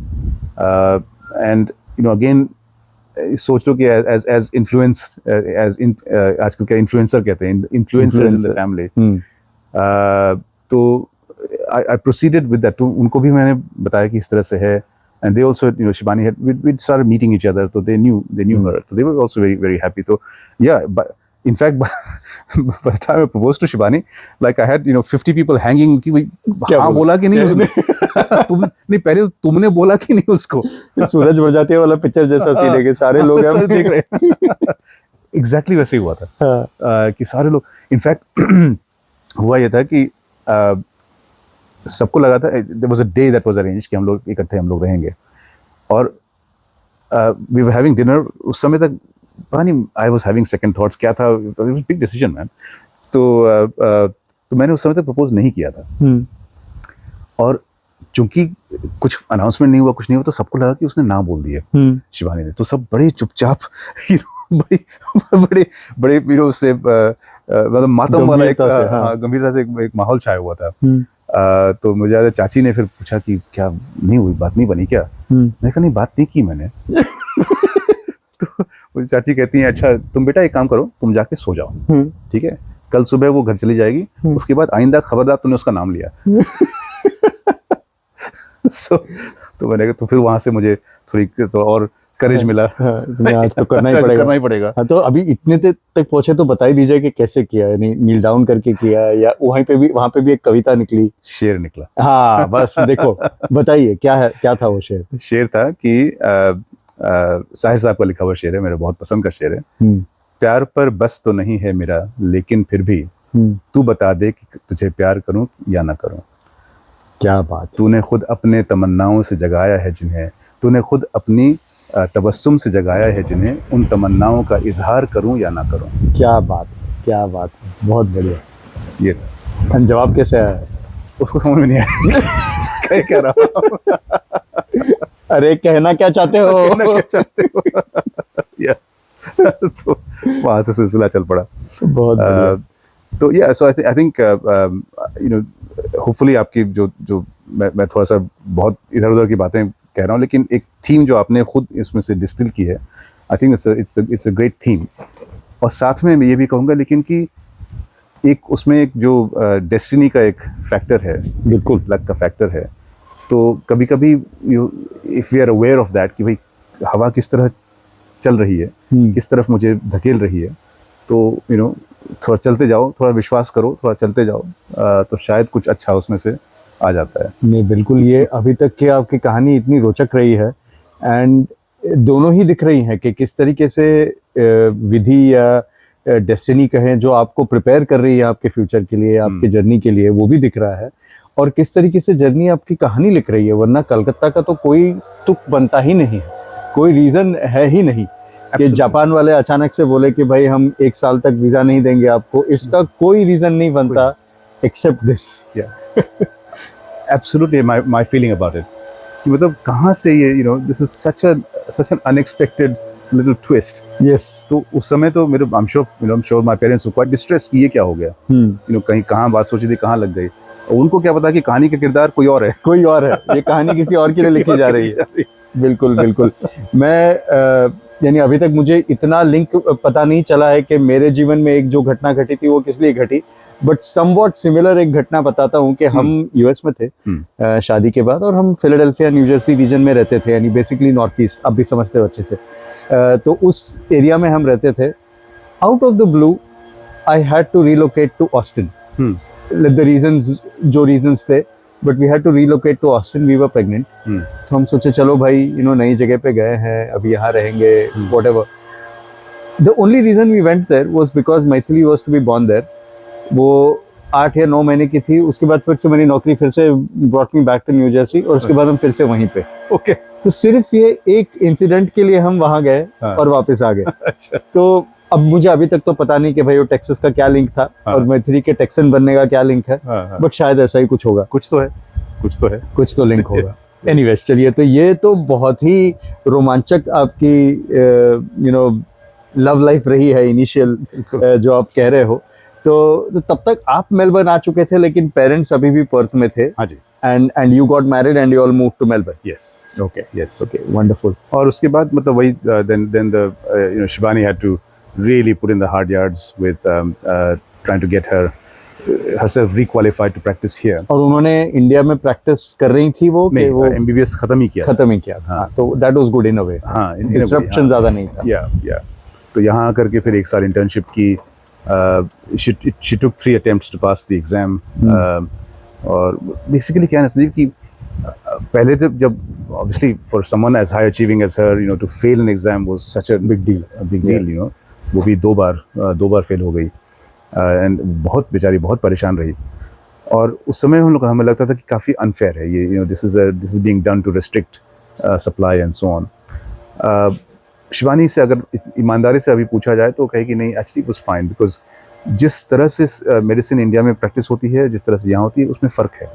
C: and again सोच लो कि as influenced आजकल क्या influencer कहते हैं, influencers in the family. तो I proceeded with that. तो उनको भी मैंने बताया कि इस तरह से है, and they also, Shibani we started meeting each other, so they knew her, so they were also very very happy. So yeah, but in fact by the time I proposed to Shibani, like I had 50 people hanging कि भाई हाँ बोला कि नहीं उसने तुम नहीं पहले तुमने बोला कि नहीं उसको,
B: सूरज बढ़ जाती है वाला पिक्चर जैसा सीन है कि सारे लोग हम
C: देख रहे हैं। एग्जैक्टली वैसे ही हुआ था कि सारे लोग, इनफैक्ट हुआ ये था कि सबको लगा था there was a day that was arranged कि हम लोग इकट्ठे हम लोग रहेंगे, और we were having dinner. उस समय तक पता नहीं I was having second thoughts, क्या था, it was a big decision man. तो मैंने उस समय तक प्रपोज नहीं किया था, और चूंकि कुछ अनाउंसमेंट नहीं हुआ, कुछ नहीं हुआ, तो सबको लगा कि उसने ना बोल दिया शिवानी ने, तो सब बड़े चुपचाप बड़े उससे मतलब मातम वाला एक गंभीरता से एक माहौल छाया हुआ था। तो मुझे याद है चाची ने फिर पूछा कि क्या नहीं हुई, बात नहीं बनी क्या? मैंने कहा नहीं, बात नहीं की मैंने। तो मुझे चाची कहती हैं अच्छा तुम बेटा एक काम करो, तुम जाके सो जाओ, ठीक है, कल सुबह वो घर चली जाएगी, उसके बाद आइंदा खबरदार तूने उसका नाम लिया। तो मैंने कहा तो फिर वहां से मुझे थोड़ी तो और करेज मिला,
B: आज तो करना ही पड़ेगा। हाँ, तो अभी इतने तक पहुंचे तो बता ही दीजिए कि कैसे किया, यानी नील डाउन करके किया या वहां पे भी एक कविता निकली,
C: शेर निकला।
B: हाँ बस देखो बताइए क्या था वो शेर?
C: शेर था कि साहिर साहब का लिखा हुआ शेर है, मेरे बहुत पसंद का शेर है। प्यार पर बस तो नहीं है मेरा, लेकिन फिर भी तू बता दे कि तुझे प्यार करूं या ना करूं।
B: क्या बात!
C: तूने खुद अपने तमन्नाओं से जगाया है जिन्हें, तूने खुद अपनी तबस्सुम से जगाया है जिन्हें, उन तमन्नाओं का इजहार करूं या ना करूं।
B: क्या बात, बहुत बढ़िया।
C: ये
B: था जवाब कैसे आया?
C: उसको समझ में नहीं आया। कह रहा
B: अरे कहना क्या चाहते हो?
C: तो वहां से सिलसिला चल पड़ा।
B: बहुत
C: तो या सो आई थिंक होपफुली आपकी जो मैं थोड़ा सा बहुत इधर उधर की बातें कह रहा हूँ, लेकिन एक थीम जो आपने खुद इसमें से डिस्टिल की है, I think it's a great theme. और साथ में मैं ये भी कहूँगा लेकिन कि एक उसमें एक जो डेस्टिनी का एक फैक्टर है,
B: बिल्कुल
C: लक का फैक्टर है। तो कभी कभी if we are aware of that कि भाई हवा किस तरह चल रही है, किस तरफ मुझे धकेल रही है, तो थोड़ा चलते जाओ, थोड़ा विश्वास करो, थोड़ा चलते जाओ, तो शायद कुछ अच्छा उसमें से आ जाता है।
B: नहीं बिल्कुल, ये अभी तक की आपकी कहानी इतनी रोचक रही है, एंड दोनों ही दिख रही हैं कि किस तरीके से विधि या डेस्टिनी कहें जो आपको प्रिपेयर कर रही है आपके फ्यूचर के लिए, आपके जर्नी के लिए, वो भी दिख रहा है, और किस तरीके से जर्नी आपकी कहानी लिख रही है। वरना कलकत्ता का तो कोई तुक बनता ही नहीं है, कोई रीज़न है ही नहीं कि जापान वाले अचानक से बोले कि भाई हम 1 साल तक वीज़ा नहीं देंगे आपको, इसका कोई रीज़न नहीं बनता except this.
C: Absolutely, my feeling about it कि मतलब कहाँ से ये this is such an unexpected little twist.
B: Yes.
C: तो उस समय तो मेरे I'm sure my parents were quite distressed कि ये क्या हो गया, कहीं कहाँ बात सोची थी कहाँ लग गई, और उनको क्या पता कि कहानी का किरदार कोई और है,
B: ये कहानी किसी और के लिए लिखी जा रही है। बिल्कुल मैं यानी अभी तक मुझे इतना लिंक पता नहीं चला है कि मेरे जीवन में एक जो घटना घटी थी वो किस लिए घटी, बट समवॉट सिमिलर एक घटना बताता हूँ कि हम यूएस में थे शादी के बाद, और हम फिलाडेल्फिया न्यू जर्सी रीजन में रहते थे, यानी बेसिकली नॉर्थ ईस्ट, आप भी समझते हो अच्छे से। तो उस एरिया में हम रहते थे। Out of the blue I had to relocate to Austin, the reasons जो रीजंस थे, but we had to relocate to Austin, we were pregnant. तो हम सोचे चलो भाई नई जगह पे गए हैं, अब यहाँ रहेंगे, whatever. The only reason we went there was because Maithili was to be born there. वो 8 या 9 महीने की थी, उसके बाद फिर से मेरी नौकरी फिर से brought me back to New Jersey, और उसके बाद हम फिर से वहीं पे।
C: ओके।
B: तो सिर्फ ये एक इंसिडेंट के लिए हम वहां गए और वापस आ गए।
C: अच्छा।
B: तो अब मुझे अभी तक तो पता नहीं कि भाई वो टेक्सास का क्या लिंक था और मैथिली के टेक्सन बनने का क्या लिंक है, बट शायद ऐसा ही कुछ होगा।
C: कुछ तो लिंक होगा।
B: एनीवेज, चलिए, तो ये तो बहुत ही रोमांचक आपकी लव लाइफ रही है इनिशियल, जो आप कह रहे हो। तो तब तक आप मेलबर्न आ चुके थे, लेकिन पेरेंट्स अभी भी पर्थ में थे।
C: हाँ जी।
B: and you got married and you all moved to Melbourne.
C: Yes.
B: Okay, wonderful.
C: और उसके बाद मतलब वही then the Shivani had to really put in the hard yards with trying to get herself requalified to practice here.
B: और उन्होंने India में practice कर रही थी वो
C: MBBS खत्म ही किया।
B: हाँ, तो that was good in a way।
C: हाँ,
B: डिसरप्शन ज्यादा नहीं था।
C: Yeah. तो यहाँ आकर के फिर एक साल इंटर्नशिप की। She took 3 attempts to pass the exam. और बेसिकली क्या है ना संजीव कि पहले तो जब obviously for someone as high achieving as her, to fail an exam was such a big deal, वो भी 2 बार फेल हो गई, एंड बेचारी बहुत परेशान रही। और उस समय हमें लगता था कि काफ़ी अनफेयर है ये, this is being done to restrict supply and so on. Shivani से अगर ईमानदारी से अभी पूछा जाए तो कहे कि नहीं, actually it was fine, because जिस तरह से मेडिसिन इंडिया में प्रैक्टिस होती है, जिस तरह से यहाँ होती है, उसमें फ़र्क है।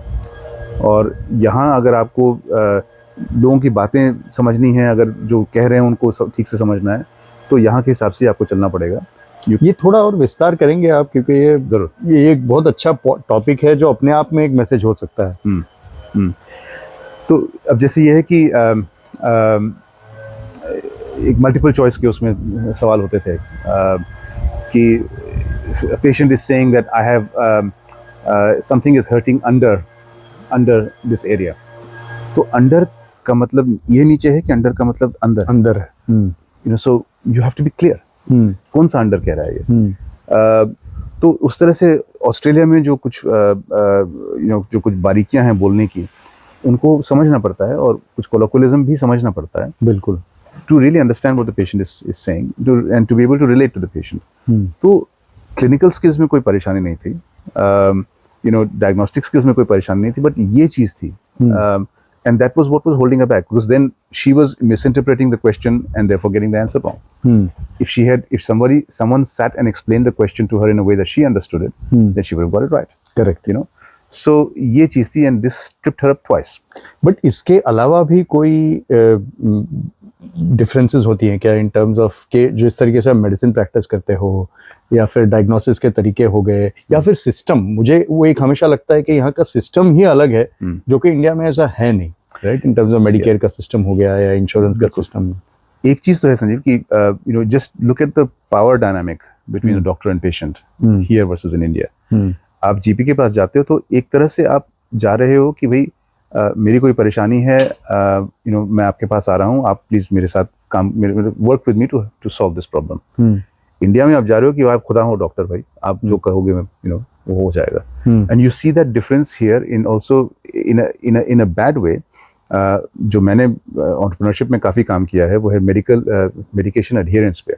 C: और यहाँ अगर आपको लोगों की बातें समझनी है, अगर जो कह रहे हैं उनको ठीक से समझना है, तो यहाँ के हिसाब से आपको चलना पड़ेगा।
B: ये थोड़ा और विस्तार करेंगे आप, क्योंकि ये एक बहुत अच्छा टॉपिक है जो अपने आप में एक मैसेज हो सकता है।
C: तो अब जैसे ये है कि एक मल्टीपल चॉइस के उसमें सवाल होते थे कि patient is saying that I have something is hurting under this area. तो अंडर का मतलब ये नीचे है कि अंडर का मतलब अंदर है। So you have to be clear कौन सा अंडर कह रहा है ये। तो उस तरह से ऑस्ट्रेलिया में जो कुछ बारीकियां हैं बोलने की, उनको समझना पड़ता है, और कुछ कोलोक्वलिज्म भी समझना पड़ता है।
B: बिल्कुल।
C: To really understand what the patient is saying, and to be able to relate to the patient. तो clinical skills में कोई परेशानी नहीं थी, diagnostic skills में कोई परेशानी नहीं थी, but ये चीज़ थी, and that was what was holding her back, because then she was misinterpreting the question and therefore getting the answer wrong. If someone sat and explained the question to her in a way that she understood it, then she would have got it right.
B: Correct.
C: So ये चीज़ थी, and this tripped her up twice.
B: But इसके अलावा भी कोई differences होती हैं क्या in terms of के जिस तरीके से आप मेडिसिन प्रैक्टिस करते हो, या फिर डायग्नोसिस के तरीके हो गए, या फिर सिस्टम? मुझे वो एक हमेशा लगता है कि यहाँ का सिस्टम ही अलग है, जो कि इंडिया में ऐसा है नहीं, right? In terms of Medicare का सिस्टम हो गया या इंश्योरेंस का सिस्टम।
C: एक चीज़ तो है संजीव कि just look at the power dynamic between the doctor and patient here versus in India. आप जीपी के पास जाते हो तो एक तरह से आप जा रहे हो कि भाई मेरी कोई परेशानी है, मैं आपके पास आ रहा हूँ, आप प्लीज मेरे साथ work with me to solve this problem. India में आप जा रहे हो कि आप खुदा हो डॉक्टर भाई, आप जो कहोगे वो हो जाएगा। And you see that difference here in also in a bad way. जो मैंने एंटरप्रेन्योरशिप में काफ़ी काम किया है वो है मेडिकेशन एडहेरेंस पे।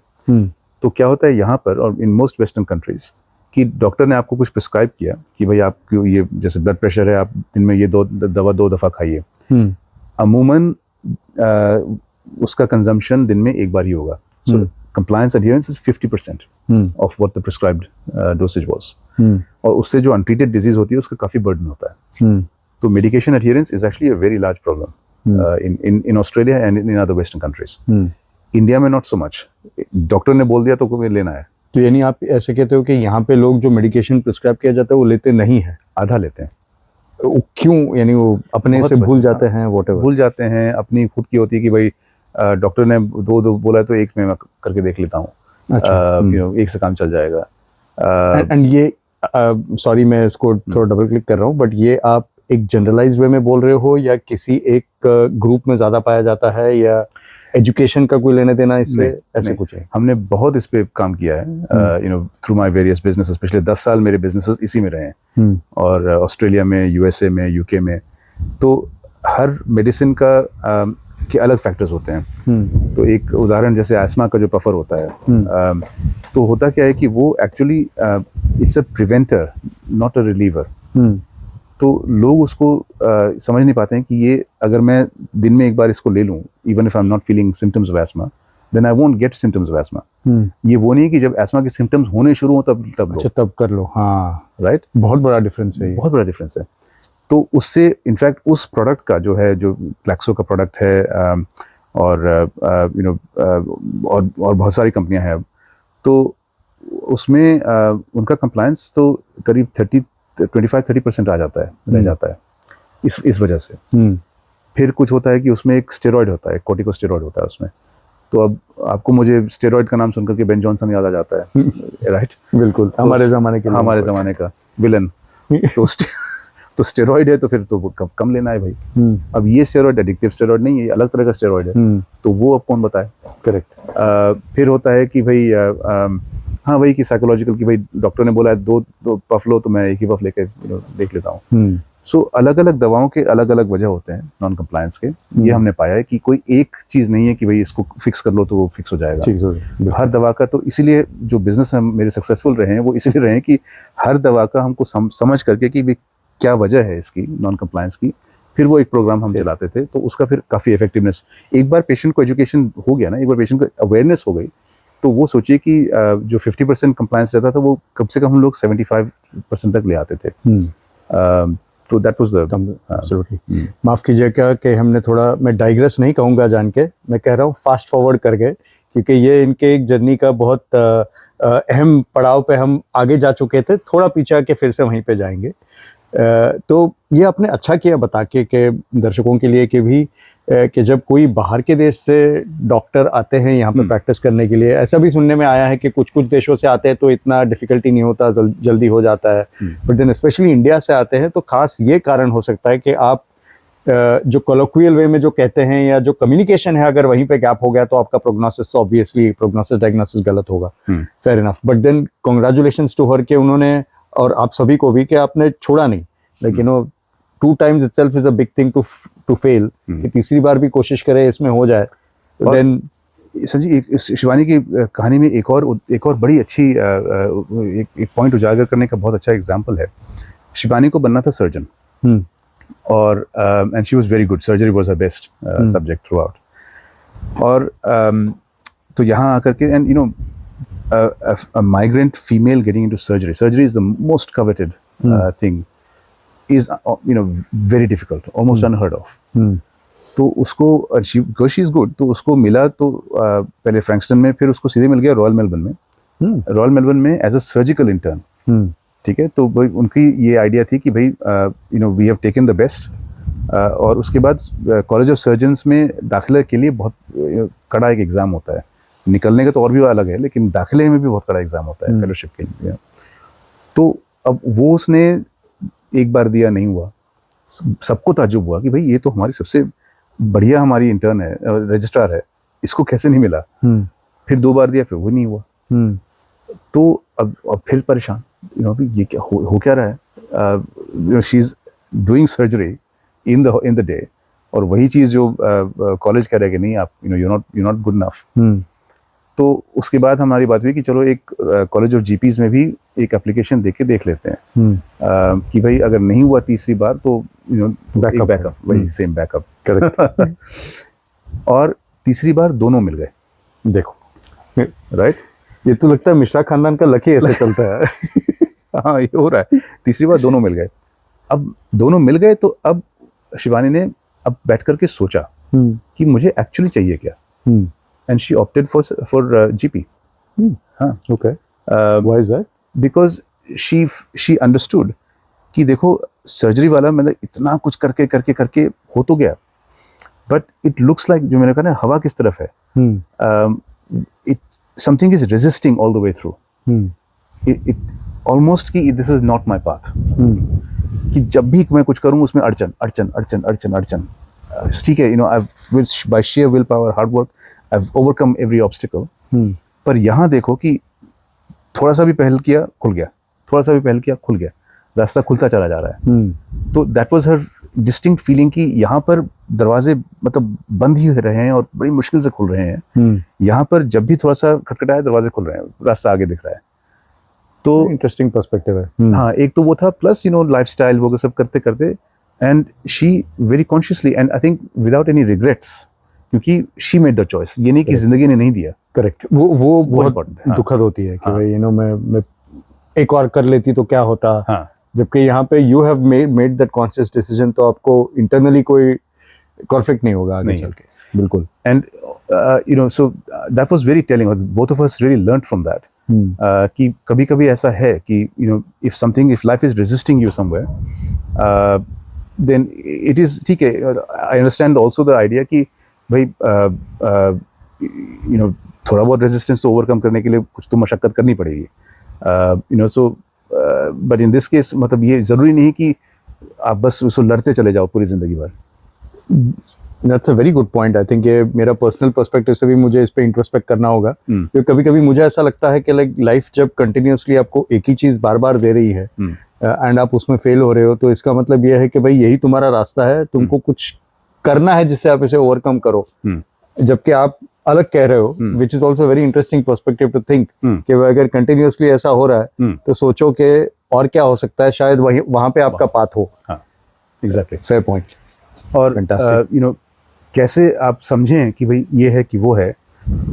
C: तो क्या होता है यहाँ पर और इन मोस्ट वेस्टर्न कंट्रीज कि डॉक्टर ने आपको कुछ प्रिस्क्राइब किया कि भाई आपको ये जैसे ब्लड प्रेशर है, आप दिन में ये 2 दफ़ा खाइए। अमूमन उसका कंजम्पशन दिन में 1 बार ही होगा। So compliance adherence is 50% of what the prescribed dosage was. और उससे जो अनट्रीटेड डिजीज होती है उसका काफ़ी बर्डन होता है। तो medication adherence is actually a very large problem in Australia and in other western countries. India में नॉट सो मच। डॉक्टर ने बोल दिया तो कोई लेना है।
B: तो यानी आप ऐसे कहते हो कि यहाँ पे लोग जो मेडिकेशन प्रिस्क्राइब किया जाता है वो लेते नहीं है?
C: आधा लेते हैं।
B: क्यों? यानी वो अपने से भूल जाते हैं, व्हाटएवर
C: भूल जाते हैं। अपनी खुद की होती है कि भाई डॉक्टर ने 2 बोला है तो 1 में मैं करके देख लेता हूँ। अच्छा। 1 से काम चल जाएगा।
B: एंड ये सॉरी मैं इसको थोड़ा डबल क्लिक कर रहा हूँ, बट ये आप एक जनरलाइज वे में बोल रहे हो या किसी एक ग्रुप में ज्यादा पाया जाता है, या एजुकेशन का कोई लेने देना इससे? ऐसे
C: नहीं,
B: कुछ है?
C: हमने बहुत इस पे काम किया है, you know, through my various businesses. पिछले 10 साल मेरे बिजनेसेस इसी में रहे हैं, और ऑस्ट्रेलिया में, यूएसए में, यूके में। तो हर मेडिसिन का के अलग फैक्टर्स होते हैं। तो एक उदाहरण जैसे आस्मा का जो पफर होता है, तो होता क्या है कि वो actually it's a preventer not a reliever. तो लोग उसको समझ नहीं पाते हैं कि ये अगर मैं दिन में एक बार इसको ले लूँ, even if I am not feeling symptoms of asthma, then I won't get symptoms of asthma. ये वो नहीं है कि जब एस्मा के सिम्टम्स होने शुरू हो तब लो।
B: अच्छा, तब कर लो। हाँ,
C: राइट।
B: बहुत बड़ा डिफरेंस है ये।
C: बहुत बड़ा डिफरेंस है। तो उससे इनफैक्ट उस प्रोडक्ट का जो है, जो ग्लैक्सो का प्रोडक्ट है, और यू नो, और बहुत सारी कंपनियां हैं अब, तो उसमें उनका कंप्लायंस तो करीब 25-30% आ जाता है, रह जाता है इस वजह से। फिर कुछ होता है कि उसमें एक स्टेरॉइड होता है, कॉर्टिकोस्टेरॉइड होता है उसमें। तो अब आपको मुझे स्टेरॉइड का नाम सुनकर के बेन जॉनसन याद आ जाता है, राइट?
B: बिल्कुल, हमारे ज़माने के
C: विलन। तो स्टेरॉइड है तो फिर तो कम लेना है भाई। अब ये स्टेरॉइड एडिक्टिव स्टेरॉइड नहीं है, ये अलग तरह का स्टेरॉइड है, तो वो अब कौन बताए?
B: करेक्ट।
C: फिर होता है कि भाई हाँ, वही कि साइकोलॉजिकल, कि भाई डॉक्टर ने बोला है दो पफ लो, तो मैं एक ही पफ लेके देख लेता हूँ। सो अलग अलग दवाओं के अलग अलग वजह होते हैं नॉन कंप्लायंस के। ये हमने पाया है कि कोई एक चीज़ नहीं है कि भाई इसको फिक्स कर लो तो वो फिक्स हो जाएगा। हर दवा का, तो इसीलिए जो बिजनेस हम मेरे सक्सेसफुल रहे हैं वो इसलिए रहे हैं कि हर दवा का हमको समझ करके कि भाई क्या वजह है इसकी नॉन कंप्लायंस की, फिर वो एक प्रोग्राम हम चलाते थे। तो उसका फिर काफ़ी इफेक्टिवनेस, एक बार पेशेंट को एजुकेशन हो गया ना, एक बार पेशेंट को अवेयरनेस हो गई, तो वो सोचिए कि जो 50% कंप्लायंस रहता था वो कम से कम हम लोग 75% तक ले आते थे। तो दैट वाज द
B: माफ़ कीजिएगा कि हमने थोड़ा, मैं डाइग्रेस नहीं कहूँगा जान के, मैं कह रहा हूँ फास्ट फॉरवर्ड करके, क्योंकि ये इनके एक जर्नी का बहुत अहम पड़ाव पे हम आगे जा चुके थे। थोड़ा पीछे आके फिर से वहीं पे जाएंगे। तो ये आपने अच्छा किया बता के दर्शकों के लिए कि भी कि जब कोई बाहर के देश से डॉक्टर आते हैं यहाँ पे प्रैक्टिस करने के लिए, ऐसा भी सुनने में आया है कि कुछ कुछ देशों से आते हैं तो इतना डिफिकल्टी नहीं होता, जल्दी हो जाता है, बट देन स्पेशली इंडिया से आते हैं तो खास ये कारण हो सकता है कि आप जो कोलोक्वियल वे में जो कहते हैं या जो कम्युनिकेशन है, अगर वहीं पे गैप हो गया तो आपका प्रोग्नोसिस, ऑब्वियसली प्रोग्नोसिस डायग्नोसिस गलत होगा। Fair enough, but then congratulations to her के उन्होंने, और आप सभी को भी, कि आपने छोड़ा नहीं। Like you know, 2 times itself is a big thing to fail, कि तीसरी बार भी कोशिश करे, इसमें हो जाए। देन
C: संजी, शिवानी की कहानी में एक और बड़ी अच्छी एक पॉइंट उजागर करने का बहुत अच्छा एग्जांपल है। शिवानी को बनना था सर्जन, और and she was very good, surgery was her best subject through out. और तो यहाँ आकर के, and you know, a migrant female getting into surgery is the most coveted thing, is you know, very difficult, almost unheard of. तो उसको, because she is good, तो उसको मिला तो पहले फ्रैंकस्टन में, फिर उसको सीधे मिल गया रॉयल मेलबर्न में। रॉयल मेलबर्न में एज अ सर्जिकल इंटर्न। ठीक है, तो उनकी ये आइडिया थी कि भाई you know, we have taken the best. और उसके बाद कॉलेज ऑफ सर्जन्स में दाखिले के लिए बहुत कड़ा एक एग्ज़ाम होता है। निकलने का तो और भी अलग है, लेकिन दाखिले में भी बहुत बड़ा एग्जाम होता है फेलोशिप के लिए। तो अब वो उसने एक बार दिया, नहीं हुआ, सबको ताज्जुब हुआ कि भाई ये तो हमारी सबसे बढ़िया हमारी इंटर्न है, रजिस्ट्रार है, इसको कैसे नहीं मिला। फिर 2 बार दिया, फिर वो नहीं हुआ। तो अब फिर परेशान, यू नो, ये क्या हो क्या रहा है। You know, she is doing surgery in the day, और वही चीज़ जो कॉलेज कह रहे कि नहीं, आप you know, you not good enough. तो उसके बाद हमारी बात हुई कि चलो एक कॉलेज ऑफ जीपीज में भी एक एप्लीकेशन देख लेते हैं, कि भाई अगर नहीं हुआ तीसरी बार तो यू नो, बैकअप, वही सेम बैकअप। करेक्ट। और तीसरी बार दोनों मिल गए।
B: देखो,
C: राइट,
B: ये तो लगता है मिश्रा खानदान का लकी ऐसे चलता है।
C: हाँ, ये हो रहा है। तीसरी बार दोनों मिल गए। अब दोनों मिल गए तो अब शिवानी ने अब बैठ करके सोचा कि मुझे एक्चुअली चाहिए क्या। And she opted for GP.
B: Okay. Why is that?
C: Because she understood कि देखो, सर्जरी वाला मतलब इतना कुछ करके हो तो गया, but it looks like, जो मैंने कहा ना, हवा किस तरफ है, something is resisting all the way through. It almost कि this is not my path. कि जब भी मैं कुछ करूँ उसमें अड़चन अड़चन अड़चन अड़चन अड़चन। ठीक है, I by sheer will power hard work I have overcome every obstacle. पर यहाँ देखो कि थोड़ा सा भी पहल किया खुल गया, थोड़ा सा भी पहल किया खुल गया, रास्ता खुलता चला जा रहा है। तो that was her distinct feeling कि यहाँ पर दरवाजे मतलब बंद ही रहे हैं और बड़ी मुश्किल से खुल रहे हैं। यहाँ पर जब भी थोड़ा सा खटखटाया दरवाजे खुल रहे हैं, रास्ता आगे दिख रहा है। तो
B: इंटरेस्टिंग पर्सपेक्टिव है।
C: हाँ, एक तो वो था, प्लस लाइफस्टाइल वो सब करते करते, and she very consciously and I think without any regrets, क्योंकि शी मेड द चॉइस। ये नहीं कि जिंदगी ने नहीं दिया।
B: करेक्ट, वो बहुत
C: important है।
B: दुखद होती है कि
C: हाँ।
B: भाई मैं एक और कर लेती तो क्या होता।
C: हाँ,
B: जबकि यहाँ पे you have made that conscious decision, तो आपको इंटरनली कोई कॉन्फ्लिक्ट नहीं होगा आगे
C: नहीं।
B: चल के। बिल्कुल।
C: And so that was very telling, both of us really learned from that. कि कभी कभी ऐसा है कि if life is resisting you somewhere, then it is ठीक है। I understand also the idea कि भाई थोड़ा बहुत रेजिस्टेंस तो ओवरकम करने के लिए कुछ तो मशक्कत करनी पड़ेगी। So but in this case मतलब ये जरूरी नहीं कि आप बस उसको लड़ते चले जाओ पूरी जिंदगी भर।
B: That's a very good point. I think ये मेरा पर्सनल पर्सपेक्टिव से भी मुझे इस पे इंट्रोस्पेक्ट करना होगा। क्योंकि कभी कभी मुझे ऐसा लगता है कि लाइफ जब कंटिन्यूअसली आपको एक ही चीज बार बार दे रही है एंड आप उसमें फेल हो रहे हो, तो इसका मतलब ये है कि भाई यही तुम्हारा रास्ता है, तुमको कुछ करना है जिससे आप इसे ओवरकम करो। जबकि आप अलग कह रहे हो, which is also very interesting perspective to think कि अगर कंटिन्यूअसली ऐसा हो रहा है तो सोचो कि और क्या हो सकता है, शायद वहां पे आपका पाथ हो।
C: Exactly,
B: fair point.
C: और कैसे आप समझें कि भाई ये है कि वो है,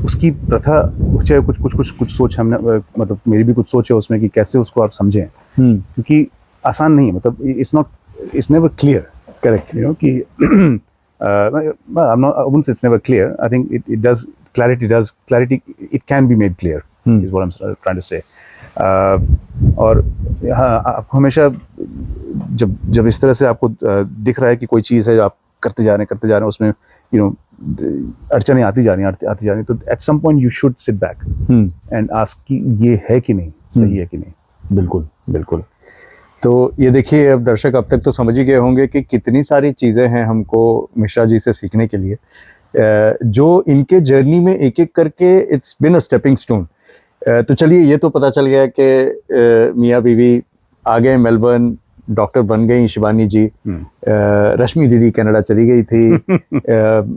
C: उसकी प्रथा, चाहे कुछ सोच हमने मतलब मेरी भी कुछ सोच है उसमें कि कैसे उसको आप समझें, क्योंकि आसान नहीं है। मतलब इट्स नेवर क्लियर।
B: करेक्ट।
C: कि I wouldn't say it's never clear. I think it does clarity. It can be made clear. Is what I'm trying to say. और हाँ, आपको हमेशा जब इस तरह से आपको दिख रहा है कि कोई चीज़ है जो आप करते जा रहे हैं, उसमें अड़चनें आती जा रही, तो at some point you should sit back and ask कि ये है कि नहीं, सही है कि नहीं।
B: बिल्कुल बिल्कुल। तो ये देखिए, अब दर्शक अब तक तो समझ ही गए होंगे कि कितनी सारी चीज़ें हैं हमको मिश्रा जी से सीखने के लिए, जो इनके जर्नी में एक एक करके it's been a stepping stone. तो चलिए, ये तो पता चल गया कि मियाँ बीवी आ गए मेलबर्न, डॉक्टर बन गई शिवानी जी, रश्मि दीदी कनाडा चली गई थी,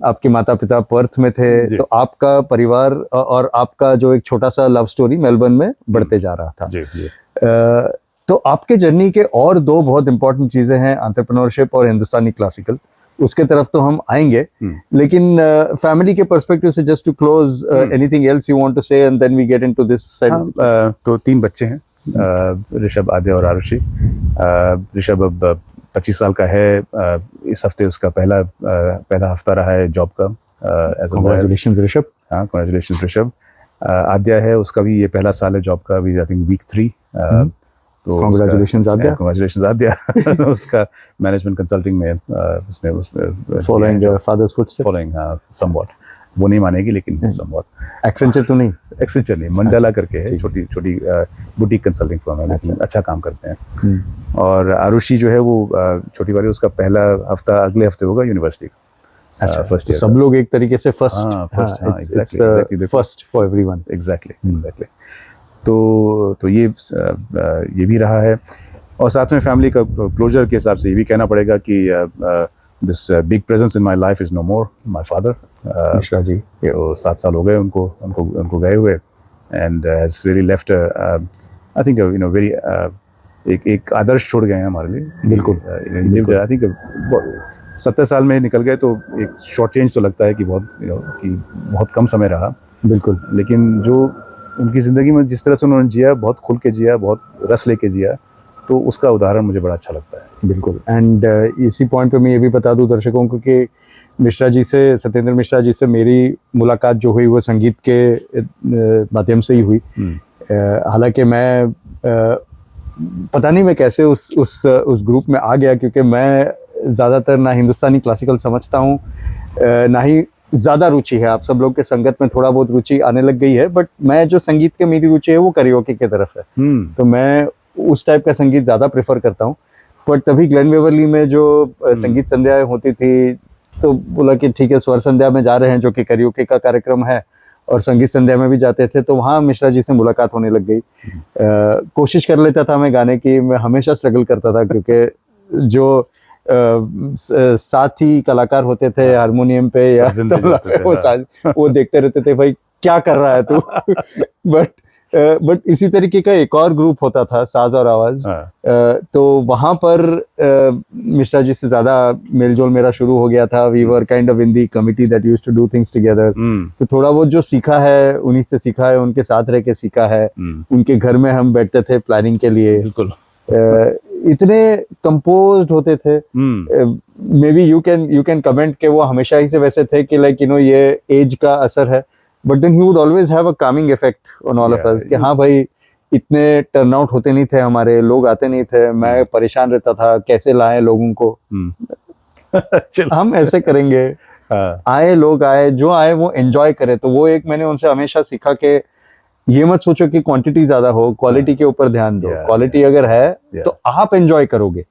B: आपके माता पिता पर्थ में थे, तो आपका परिवार और आपका जो एक छोटा सा लव स्टोरी मेलबर्न में बढ़ते जा रहा था।
C: जी।
B: तो आपके जर्नी के और दो बहुत इंपॉर्टेंट चीजें हैं, एंटरप्रेन्योरशिप और हिंदुस्तानी क्लासिकल। उसके तरफ तो हम आएंगे, लेकिन फैमिली के पर्सपेक्टिव से just to close, anything else you want to say and then we get into this side.
C: तो 3 बच्चे हैं, ऋषभ, आद्या और आरुषि। ऋषभ अब 25 साल का है। इस हफ्ते उसका पहला हफ्ता रहा है जॉब का।
B: कांग्रेचुलेशंस ऋषभ।
C: हाँ, कांग्रेचुलेशंस ऋषभ। आद्या है, उसका भी ये पहला साल है जॉब का, अभी आई थिंक वीक 3। तो
B: कांग्रेचुलेशंस आद्या।
C: कांग्रेचुलेशंस आद्या। उसका मैनेजमेंट कंसल्टिंग में उसने
B: following father's footsteps.
C: Following somewhat, वो नहीं मानेगी लेकिन समवॉट।
B: एक्सेंचर तो नहीं,
C: एक्सेंचर नहीं, मंडला करके है, छोटी बुटीक कंसल्टिंग फर्म है, लेकिन अच्छा काम करते हैं। और आरुषि जो है वो छोटी वाली, उसका पहला हफ्ता अगले हफ्ते होगा यूनिवर्सिटी का, फर्स्ट ईयर।
B: सब लोग एक तरीके से फर्स्ट फॉर एवरीवन।
C: एग्जैक्टली। तो ये भी रहा है। और साथ में फैमिली का क्लोजर के हिसाब से ये भी कहना पड़ेगा कि this big presence in my life is no more my father
B: Mishra ji.
C: तो 7 साल हो गए उनको गए हुए, and has really left I think very एक आदर्श छोड़ गए हैं हमारे लिए।
B: बिल्कुल।
C: आई थिंक 70 साल में निकल गए तो एक शॉर्ट चेंज तो लगता है कि बहुत कम समय रहा।
B: बिल्कुल।
C: लेकिन जो उनकी ज़िंदगी में जिस तरह से उन्होंने जिया, बहुत खुल के जिया, बहुत रस लेके जिया, तो उसका उदाहरण मुझे बड़ा अच्छा लगता है।
B: बिल्कुल। एंड इसी पॉइंट पे मैं ये भी बता दूं दर्शकों को कि मिश्रा जी से, सत्येंद्र मिश्रा जी से मेरी मुलाकात जो हुई वो संगीत के माध्यम से ही हुई। हालांकि मैं पता नहीं मैं कैसे उस ग्रुप में आ गया, क्योंकि मैं ज़्यादातर ना हिंदुस्तानी क्लासिकल समझता हूँ, ना ही ज़्यादा रुचि है। आप सब लोग के संगत में थोड़ा बहुत रुचि आने लग गई है, बट मैं जो संगीत के मेरी रुचि है वो करियोके की तरफ है। तो मैं उस टाइप का संगीत ज़्यादा प्रेफर करता हूँ। बट तभी ग्लेन बेवरली में जो संगीत संध्याएं होती थी, तो बोला कि ठीक है, स्वर संध्या में जा रहे हैं जो कि कैरियोके का कार्यक्रम है, और संगीत संध्या में भी जाते थे, तो वहाँ मिश्रा जी से मुलाकात होने लग गई। कोशिश कर लेता था मैं गाने की, मैं हमेशा स्ट्रगल करता था, क्योंकि जो साथी कलाकार होते थे हारमोनियम पे या तबला पे, वो देखते रहते थे भाई क्या कर रहा है तू। बट इसी तरीके का एक और ग्रुप होता था, साज और आवाज। तो वहां पर मिश्रा जी से ज्यादा मेलजोल मेरा शुरू हो गया था। We were kind of in the committee that used to do things together. तो थोड़ा बहुत जो सीखा है उन्हीं से सीखा है, उनके साथ रह के सीखा है। उनके घर में हम बैठते थे प्लानिंग के लिए।
C: बिल्कुल।
B: इतने कंपोज्ड होते थे। May be you can comment कि वो हमेशा ही से वैसे थे कि लाइक ये एज का असर है, but then he would always have a calming effect on all of us कि हाँ भाई इतने टर्नआउट होते नहीं थे, हमारे लोग आते नहीं थे, मैं परेशान रहता था कैसे लाएं लोगों को। हम ऐसे करेंगे, आए लोग आए, जो आए वो एंजॉय करे। तो वो एक मैंने उनसे हमेशा सीखा कि ये मत सोचो कि क्वांटिटी ज्यादा हो, क्वालिटी के ऊपर ध्यान दो। क्वालिटी अगर है तो आप एंजॉय करोगे,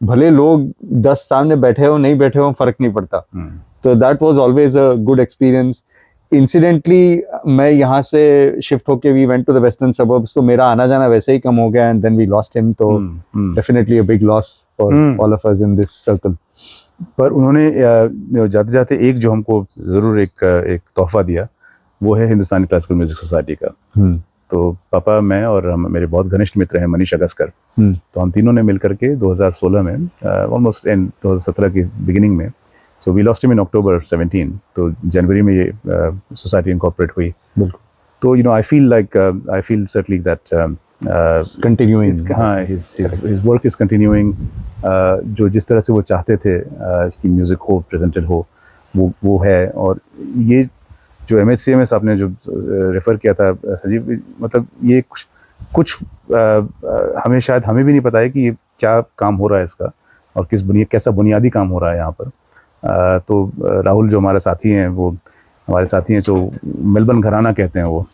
B: भले लोग 10 सामने बैठे हो नहीं बैठे हो फर्क नहीं पड़ता। तो that was always a good experience. Incidentally मैं यहाँ से शिफ्ट होके we went to the western suburbs, तो मेरा आना जाना वैसे ही कम हो गया, and then we lost him. तो definitely a big loss for all of us in this circle.
C: पर उन्होंने जाते जाते एक जो हमको जरूर एक तोहफा दिया, वो है हिंदुस्तानी क्लासिकल म्यूजिक सोसाइटी का। तो पापा, मैं और मेरे बहुत घनिष्ठ मित्र हैं मनीष अगस्कर, तो हम तीनों ने मिलकर के 2016 में, ऑलमोस्ट एंड 2017 की बिगिनिंग में, so we lost him in October 17, तो जनवरी में ये सोसाइटी इनकॉर्पोरेट हुई। तो I feel certainly that
B: continuing,
C: हाँ, his work is continuing। जो जिस तरह से वो चाहते थे कि म्यूजिक हो, प्रेजेंटेड हो, वो है। और ये जो MHCMS आपने जो रेफर किया था संजीव, मतलब ये कुछ हमें भी नहीं पता है कि ये क्या काम हो रहा है इसका, और कैसा बुनियादी काम हो रहा है यहाँ पर। तो राहुल जो हमारे साथी हैं, वो हमारे साथी हैं जो मेलबर्न घराना कहते हैं वो।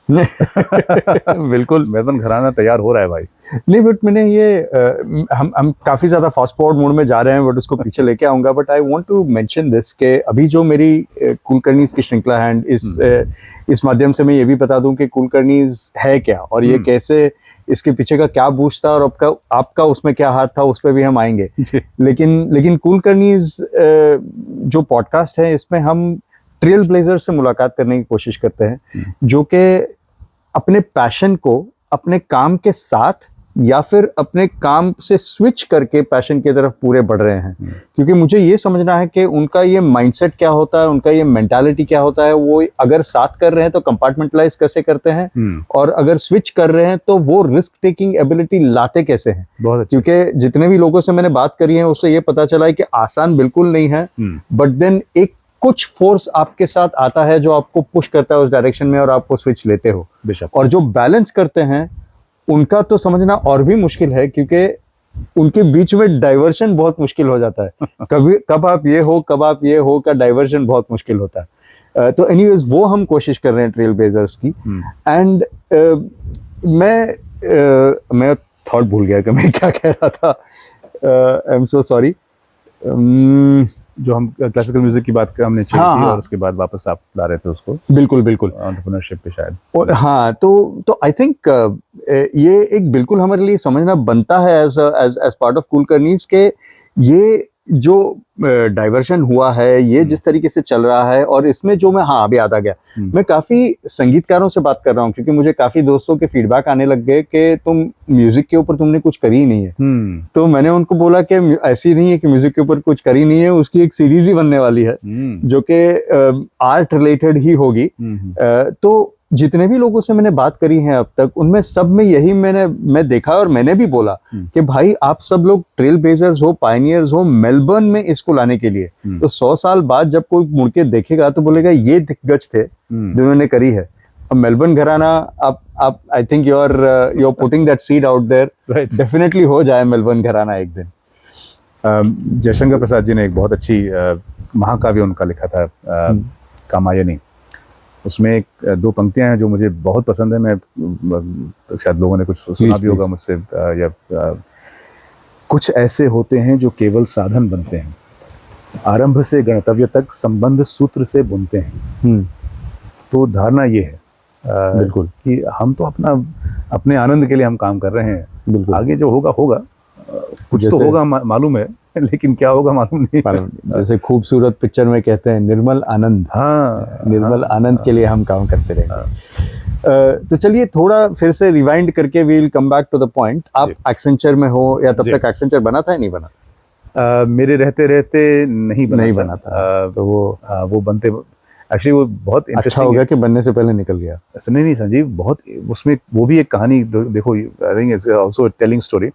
B: बिल्कुल
C: मेलबर्न घराना तैयार हो रहा है भाई।
B: नहीं, बट मैंने ये हम काफी ज्यादा फास्ट फॉरवर्ड मोड में जा रहे हैं, बट उसको पीछे लेके आऊंगा। But I want to mention this के अभी जो मेरी कुलकर्णीज की श्रृंखला है, इस माध्यम से मैं ये भी बता दूं कि कुलकर्णीज है क्या, और ये कैसे, इसके पीछे का क्या बूझ था, और आपका उसमें क्या हाथ था, उस पर भी हम आएंगे। लेकिन कुलकर्णीज जो पॉडकास्ट है, इसमें हम ट्रेल ब्लेजर से मुलाकात करने की कोशिश करते हैं, जो कि अपने पैशन को अपने काम के साथ या फिर अपने काम से स्विच करके पैशन की तरफ पूरे बढ़ रहे हैं। क्योंकि मुझे ये समझना है कि उनका ये माइंडसेट क्या होता है, उनका ये मेंटालिटी क्या होता है, वो अगर साथ कर रहे हैं तो कंपार्टमेंटलाइज कैसे करते हैं, और अगर स्विच कर रहे हैं तो वो रिस्क टेकिंग एबिलिटी लाते कैसे हैं। क्योंकि जितने भी लोगों से मैंने बात करी है, उससे ये पता चला है कि आसान बिल्कुल नहीं है, बट देन एक कुछ फोर्स आपके साथ आता है जो आपको पुश करता है उस डायरेक्शन में, और आप वो स्विच लेते हो। और जो बैलेंस करते हैं उनका तो समझना और भी मुश्किल है, क्योंकि उनके बीच में डाइवर्शन बहुत मुश्किल हो जाता है। कब आप ये हो, कब आप ये हो का डाइवर्शन बहुत मुश्किल होता है। तो एनीवेज वो हम कोशिश कर रहे हैं ट्रेल ब्लेजर्स की। एंड मैं थॉट भूल गया कि मैं क्या कह रहा था। I am so sorry.
C: जो हम क्लासिकल म्यूजिक की बात हमने छेड़ी थी, और उसके बाद वापस आप ला रहे थे उसको।
B: बिल्कुल
C: एंटरप्रेन्योरशिप पे शायद।
B: और हाँ, तो आई थिंक ये एक बिल्कुल हमारे लिए समझना बनता है एज पार्ट ऑफ कुलकर्णीज के ये जो डाइवर्शन हुआ है, ये जिस तरीके से चल रहा है। और इसमें जो मैं अभी याद आ गया, मैं काफी संगीतकारों से बात कर रहा हूँ, क्योंकि मुझे काफी दोस्तों के फीडबैक आने लग गए कि तुम म्यूजिक के ऊपर तुमने कुछ करी ही नहीं है। तो मैंने उनको बोला कि ऐसी नहीं है कि म्यूजिक के ऊपर कुछ करी नहीं है, उसकी एक सीरीज ही बनने वाली है जो कि आर्ट रिलेटेड ही होगी। तो जितने भी लोगों से मैंने बात करी है अब तक, उनमें सब में यही मैं देखा, और मैंने भी बोला कि भाई आप सब लोग ट्रेल ब्लेजर्स हो, पायनियर्स हो मेलबर्न में इसको लाने के लिए। तो 100 साल बाद जब कोई मुड़ के देखेगा तो बोलेगा ये दिग्गज थे जिन्होंने करी है। अब मेलबर्न घराना, आप I think you are putting that seed out there, definitely हो जाए मेलबर्न घराना एक दिन।
C: जयशंकर प्रसाद जी ने एक बहुत अच्छी महाकाव्य उनका लिखा था, कामायनी। उसमें 2 पंक्तियां हैं जो मुझे बहुत पसंद है। मैं शायद लोगों ने कुछ सुना भी होगा मुझसे, या कुछ ऐसे होते हैं जो केवल साधन बनते हैं, आरंभ से गणतव्य तक संबंध सूत्र से बुनते हैं। तो धारणा ये है
B: बिल्कुल
C: कि हम तो अपने आनंद के लिए हम काम कर रहे हैं,
B: बिल्कुल।
C: आगे जो होगा होगा, कुछ तो होगा मालूम है, लेकिन क्या होगा मालूम नहीं।
B: जैसे खूबसूरत पिक्चर में कहते हैं निर्मल आनंद,
C: हाँ,
B: निर्मल आनंद के लिए हम काम करते रहेंगे। तो चलिए थोड़ा फिर से रिवाइंड करके we'll come back to the point. आप एक्सेंचर में हो या तब तक एक्सेंचर बना था या नहीं बना?
C: मेरे रहते रहते नहीं
B: बना था। तो
C: वो बनते एक्चुअली वो बहुत
B: अच्छा
C: इंटरेस्टिंग
B: हो गया कि बनने से पहले निकल गया।
C: नहीं संजीव, बहुत उसमें वो भी एक कहानी देखो, I think it's also telling story,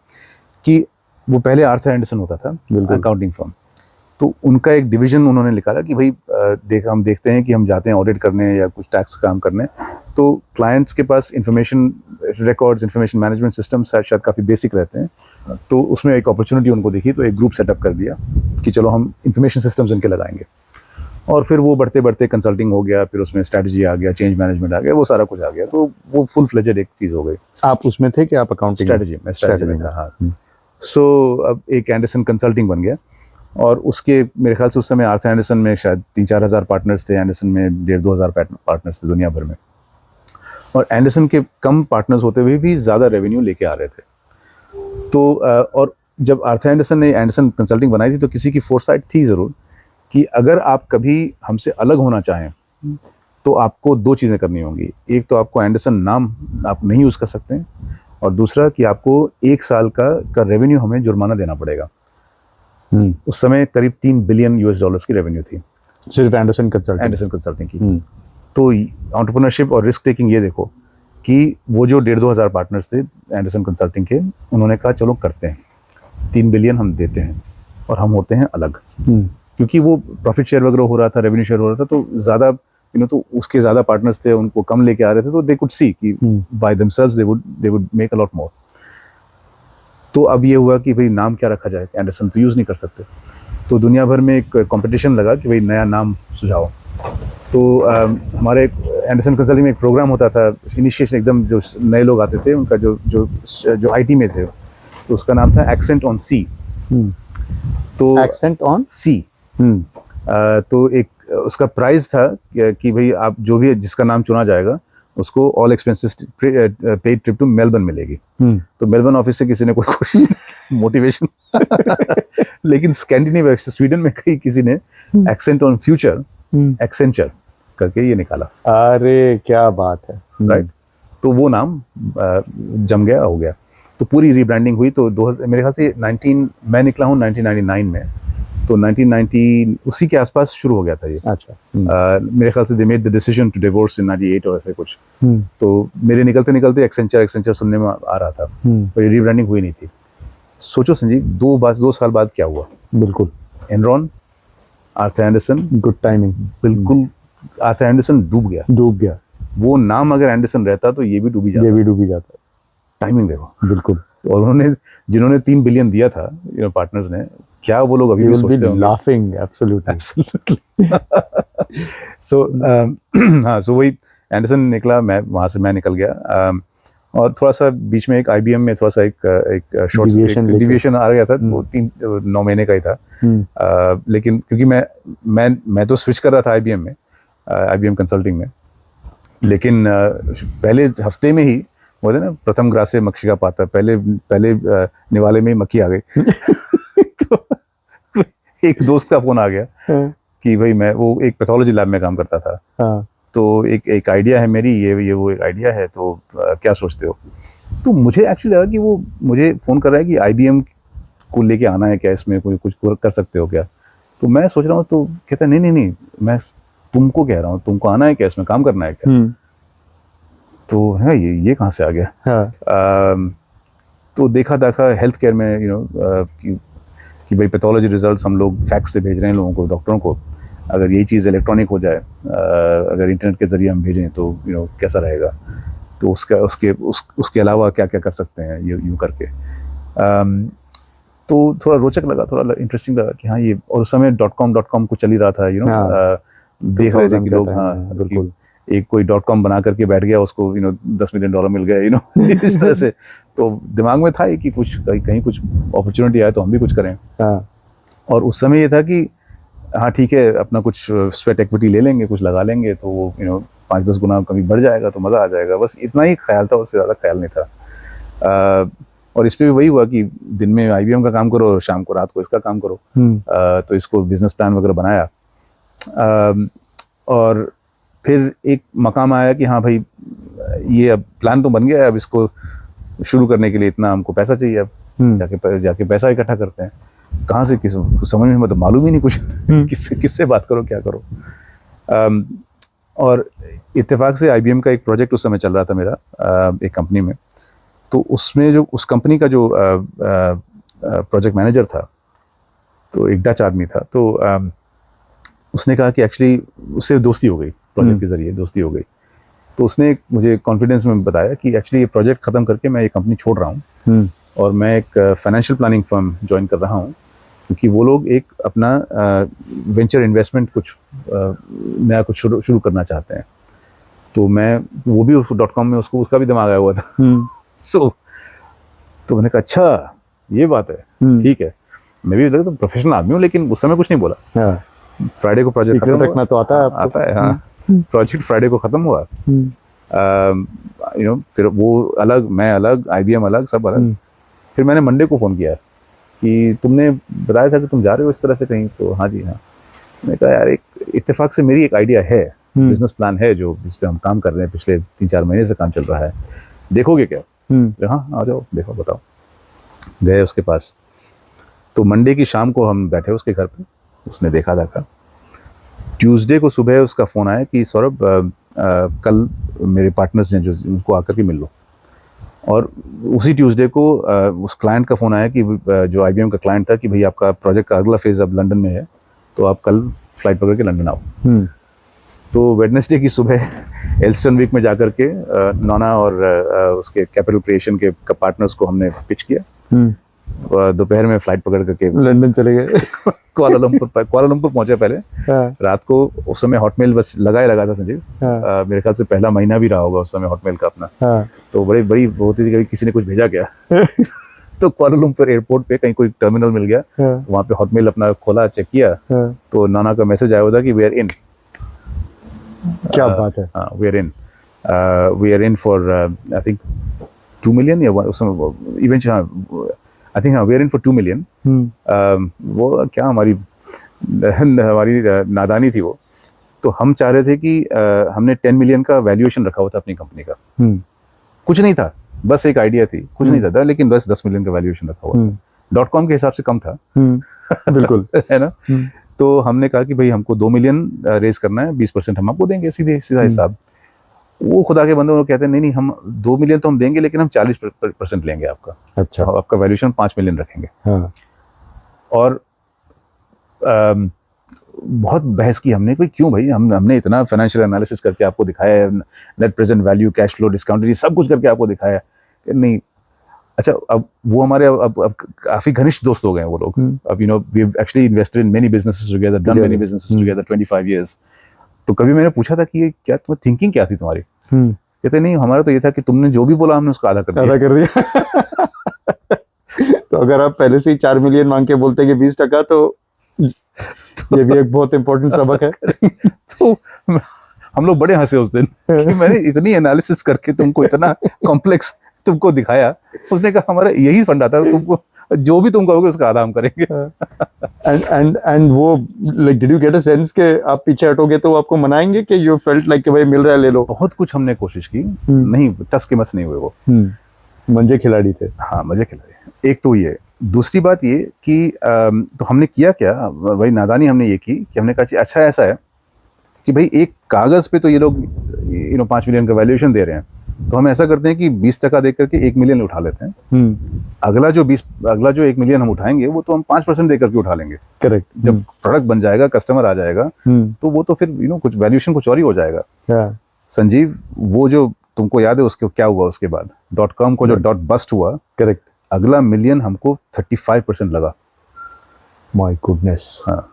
C: कि वो पहले आर्थर एंडरसन होता था अकाउंटिंग फर्म। तो उनका एक डिवीजन उन्होंने निकाला कि भाई हम देखते हैं कि हम जाते हैं ऑडिट करने या कुछ टैक्स काम करने, तो क्लाइंट्स के पास information records, information management system शायद काफ़ी बेसिक रहते हैं। तो उसमें एक अपॉर्चुनिटी उनको दिखी, तो एक ग्रुप सेटअप कर दिया कि चलो हम इंफॉर्मेशन सिस्टम्स इनके लगाएंगे। और फिर वो बढ़ते बढ़ते कंसल्टिंग हो गया, फिर उसमें स्ट्रैटेजी आ गया, चेंज मैनेजमेंट आ गया, वो सारा कुछ आ गया। तो वो फुल फ्लेजेड एक चीज़ हो गई।
B: आप उसमें थे कि आप अकाउंटिंग?
C: स्ट्रैटेजी में था, हाँ। सो अब एक एंडरसन कंसल्टिंग बन गया, और उसके मेरे ख्याल से उस समय आर्थर एंडरसन में शायद 3-4 हज़ार पार्टनर्स थे, एंडरसन में 1,500-2 हज़ार पार्टनर्स थे दुनिया भर में। और एंडरसन के कम पार्टनर्स होते हुए भी ज़्यादा रेवेन्यू लेके आ रहे थे। तो और जब आर्थर एंडरसन ने एंडरसन कंसल्टिंग बनाई थी, तो किसी की फोरसाइट थी ज़रूर कि अगर आप कभी हमसे अलग होना चाहें तो आपको 2 चीज़ें करनी होंगी। एक तो आपको एंडरसन नाम आप नहीं यूज़ कर सकते हैं, और दूसरा कि आपको 1 साल का रेवेन्यू हमें जुर्माना देना पड़ेगा। उस समय करीब $3 बिलियन की रेवेन्यू थी
B: सिर्फ एंडरसन
C: कंसल्टिंग की। तो एंटरप्रेन्योरशिप और रिस्क टेकिंग ये देखो कि वो जो 1,500-2 हज़ार पार्टनर्स थे एंडरसन कंसल्टिंग के, उन्होंने कहा चलो करते हैं, 3 बिलियन हम देते हैं और हम होते हैं अलग। क्योंकि वो प्रॉफिट शेयर वगैरह हो रहा था, रेवेन्यू शेयर हो रहा था, तो ज़्यादा तो उसके ज़्यादा पार्टनर्स थे, उनको कम लेके आ रहे थे, तो दे कुड सी कि by themselves they would make a lot more. तो अब ये हुआ कि भाई नाम क्या रखा जाए, एंडरसन तो यूज़ नहीं कर सकते। तो दुनिया भर में एक कंपटीशन लगा कि भाई नया नाम सुझाओ। तो हमारे एंडरसन कंसल्टिंग में एक प्रोग्राम होता था, इनिशिएशन एकदम, जो नए लोग आते थे उनका जो आईटी में थे, तो उसका नाम था एक्सेंट ऑन सी। तो
B: एक्सेंट ऑन
C: सी, तो एक उसका प्राइस था कि भाई आप जो भी जिसका नाम चुना जाएगा उसको all expenses paid trip to Melbourne मिलेगी। तो मेलबर्न ऑफिस से किसी ने कोई मोटिवेशन लेकिन स्कैंडिनेविया, स्वीडन में कहीं किसी ने एक्सेंट ऑन फ्यूचर, एक्सेंचर करके ये निकाला।
B: अरे क्या बात है,
C: राइट। तो वो नाम जम गया, हो गया। तो पूरी रीब्रांडिंग हुई। तो मेरे ख्याल से मैं निकला हूँ 1999 में, तो 1990 उसी के आसपास शुरू हो गया था ये।
B: अच्छा।
C: मेरे ख्याल से they made the decision to divorce in 98 और ऐसे कुछ। तो मेरे निकलते निकलते एक्सेंचर सुनने में आ रहा था, तो ये रीब्रांडिंग हुई नहीं थी। सोचो संजीव, 2 साल बाद क्या हुआ।
B: बिल्कुल,
C: Enron, Arthur Andersen,
B: good timing.
C: बिल्कुल, आर्थर एंडरसन डूब गया। वो नाम अगर एंडरसन रहता तो ये भी डूबी जाता। टाइमिंग देखो।
B: बिल्कुल।
C: और जिन्होंने 3 बिलियन दिया था पार्टनर्स ने, क्या वो लोग अभी भी सोचते होंगे?
B: Laughing, absolutely.
C: सो हाँ, सो वही एंडरसन निकला, मैं निकल गया। और थोड़ा सा बीच में एक IBM में थोड़ा सा एक शॉर्ट डिविएशन आ गया था, वो 9 महीने का ही था। लेकिन क्योंकि मैं तो स्विच कर रहा था IBM में, IBM कंसल्टिंग में, लेकिन पहले हफ्ते में ही बोलते ना, प्रथम ग्रासे मक्षिका पाता, पहले निवाले में ही मक्खी आ गई। तो एक दोस्त का फोन आ गया कि भाई वो एक पैथोलॉजी लैब में काम करता था। तो एक आइडिया है मेरी, ये वो एक आइडिया है, तो क्या सोचते हो? तो मुझे एक्चुअली लगा कि वो मुझे फ़ोन कर रहा है कि IBM को लेके आना है क्या, इसमें कुछ कर सकते हो क्या? तो मैं सोच रहा हूँ, तो कहता है नहीं, मैं तुमको कह रहा हूँ, तुमको आना है क्या, इसमें काम करना है क्या? तो है ये कहाँ से आ गया? तो देखा हेल्थ केयर में कि भाई पैथोलॉजी रिजल्ट्स हम लोग फैक्स से भेज रहे हैं लोगों को, डॉक्टरों को। अगर यही चीज़ इलेक्ट्रॉनिक हो जाए, अगर इंटरनेट के ज़रिए हम भेजें तो कैसा रहेगा? तो उसके अलावा क्या क्या कर सकते हैं यूँ करके। तो थोड़ा रोचक लगा, थोड़ा इंटरेस्टिंग लगा कि हाँ ये, और उस समय .com को चल ही रहा था, देख रहे थे कि लोग, हाँ बिल्कुल, एक कोई .com बना करके बैठ गया, उसको $10 मिलियन मिल गए इस तरह से। तो दिमाग में था कि कुछ कहीं कुछ अपॉर्चुनिटी आए तो हम भी कुछ करें।
B: हाँ।
C: और उस समय ये था कि हाँ ठीक है, अपना कुछ स्वेट इक्विटी ले लेंगे, कुछ लगा लेंगे तो वो 5-10 गुना कभी बढ़ जाएगा तो मज़ा आ जाएगा, बस इतना ही ख्याल था, उससे ज़्यादा ख्याल नहीं था। और इस पर भी वही हुआ कि दिन में IBM का काम करो और शाम को रात को इसका काम करो। तो इसको बिजनेस प्लान वगैरह बनाया, और फिर एक मकाम आया कि हाँ भाई ये अब प्लान तो बन गया है, अब इसको शुरू करने के लिए इतना हमको पैसा चाहिए, अब जाके पैसा इकट्ठा करते हैं। कहाँ से, किस समझ में मतलब मालूम ही नहीं कुछ किससे बात करो, क्या करो। और इत्तेफाक से IBM का एक प्रोजेक्ट उस समय चल रहा था मेरा एक कंपनी में। तो उसमें जो उस कंपनी का जो प्रोजेक्ट मैनेजर था, तो एक डच आदमी था, तो उसने कहा कि एक्चुअली उससे दोस्ती हो गई, प्रोजेक्ट के जरिए दोस्ती हो गई। तो उसने मुझे कॉन्फिडेंस में बताया कि एक्चुअली ये प्रोजेक्ट ख़त्म करके मैं ये कंपनी छोड़ रहा हूँ और मैं एक फाइनेंशियल प्लानिंग फर्म ज्वाइन कर रहा हूँ, क्योंकि वो लोग एक अपना वेंचर इन्वेस्टमेंट कुछ नया कुछ शुरू करना चाहते हैं। तो मैं वो भी उस .com में उसका भी दिमाग आया हुआ था। तो मैंने कहा अच्छा ये बात है, ठीक है। मैं भी तो प्रोफेशनल आदमी हूँ, लेकिन उस समय कुछ नहीं बोला। फ्राइडे को प्रोजेक्ट खत्म
B: रखना तो आता है।
C: हाँ, प्रोजेक्ट फ्राइडे को खत्म हुआ। फिर वो अलग, मैं अलग, IBM अलग, सब अलग। फिर मैंने मंडे को फ़ोन किया कि तुमने बताया था कि तुम जा रहे हो इस तरह से कहीं, तो हाँ जी हाँ। मैंने कहा यार, एक इत्तेफाक से मेरी एक आइडिया है, बिजनेस प्लान है जो जिस पे हम काम कर रहे हैं, पिछले 3-4 महीने से काम चल रहा है, देखोगे क्या? हाँ आ जाओ, देखो बताओ। गए उसके पास। तो मंडे की शाम को हम बैठे उसके घर पे, उसने देखा था। ट्यूसडे को सुबह उसका फ़ोन आया कि सौरभ कल मेरे पार्टनर्स हैं जो उनको आकर के मिल लो। और उसी ट्यूसडे को उस क्लाइंट का फ़ोन आया कि जो IBM का क्लाइंट था कि भाई आपका प्रोजेक्ट का अगला फेज़ अब लंदन में है, तो आप कल फ्लाइट पकड़ के लंदन आओ। तो वेडनेसडे की सुबह एल्स्टन वीक में जाकर के नोना और उसके कैपिटल क्रिएशन के पार्टनर्स को हमने पिच किया। दोपहर में फ्लाइट पकड़ करके
B: लंदन चले गए।
C: कुआलालंपुर पहुंचे पहले। रात को उस समय हॉटमेल बस लगा था संजीव। मेरे ख्याल से पहला महीना भी रहा होगा उस समय हॉटमेल का अपना। तो बड़ी होती थी, कभी किसी ने कुछ भेजा क्या। तो कुआलालंपुर एयरपोर्ट पे कहीं कोई टर्मिनल मिल गया, वहाँ पे हॉटमेल अपना खोला, चेक किया, तो नाना का मैसेज आया हुआ था कि वी आर इन।
B: क्या बात है।
C: We are in for I think 2 million या उस समय eventually I think we are in for 2 million. वो क्या हमारी नादानी थी वो। तो हम चाह रहे थे कि हमने 10 मिलियन का वैल्यूएशन रखा हुआ था अपनी कंपनी का। कुछ नहीं था, बस एक आइडिया थी, कुछ नहीं था, लेकिन बस 10 मिलियन का वैल्यूएशन रखा हुआ था। .com के हिसाब से कम था।
B: बिल्कुल
C: है ना। तो हमने कहा कि भाई हमको 2 मिलियन रेज करना है, 20% हम आपको देंगे, सीधा हिसाब। वो खुदा के बंदे कहते हैं नहीं हम 2 मिलियन तो हम देंगे, लेकिन हम 40% लेंगे आपका।
B: अच्छा।
C: आपका वैल्यूएशन 5 मिलियन रखेंगे। और बहुत बहस की हमने, कोई क्यों भाई, हमने इतना फाइनेंशियल एनालिसिस करके आपको दिखाया है, net present value, cash flow, discount, ये सब कुछ करके आपको दिखाया है। नहीं, अच्छा, अब वो हमारे अब काफी घनिष्ठ दोस्त हो गए हैं वो लोग। अब we have actually invested in many businesses together, done many businesses together 25 years। तो कभी मैंने पूछा था कि ये क्या तुम्हारी थिंकिंग क्या थी तुम्हारी? कहते नहीं, हमारा तो ये था कि तुमने जो भी बोला हमने उसका आधा कर दिया।
B: तो अगर आप पहले से ही 4 मिलियन मांग के बोलते कि 20%, तो ये भी एक बहुत इंपॉर्टेंट सबक है।
C: तो हम लोग बड़े हंसे उस दिन कि मैंने इतनी एनालिसिस करके तुमको इतना कॉम्प्लेक्स तुमको दिखाया। उसने कहा हमारा यही फंडा था, तुमको जो भी तुम कहोगे उसका आधा हम करेंगे।
B: एंड वो like did you get a sense के आप पीछे हटोगे तो आपको मनाएंगे कि यू फेल्ट लाइक कि भाई मिल रहा है ले लो?
C: बहुत कुछ हमने कोशिश की, नहीं, टस के मस नहीं हुए वो।
B: मजे खिलाड़ी थे।
C: हाँ, मजे खिलाड़ी। एक तो ये, दूसरी बात ये कि तो हमने किया क्या भाई, नादानी हमने ये की कि हमने कहा अच्छा ऐसा है कि भाई एक कागज पे तो ये लोग 5 मिलियन का वैल्यूएशन दे रहे हैं, तो हम ऐसा करते हैं कि 20% दे करके 1 मिलियन उठा लेते हैं। अगला जो 1 मिलियन हम उठाएंगे वो तो हम 5% दे करके उठा लेंगे।
B: करेक्ट।
C: जब प्रोडक्ट बन जाएगा, कस्टमर आ जाएगा, तो वो तो फिर कुछ वैल्यूएशन कुछ और ही हो जाएगा। संजीव, वो जो तुमको याद है उसके क्या हुआ उसके बाद? .com को जो बस्ट हुआ,
B: करेक्ट,
C: अगला मिलियन हमको 35% लगा।
B: My goodness.
C: हाँ,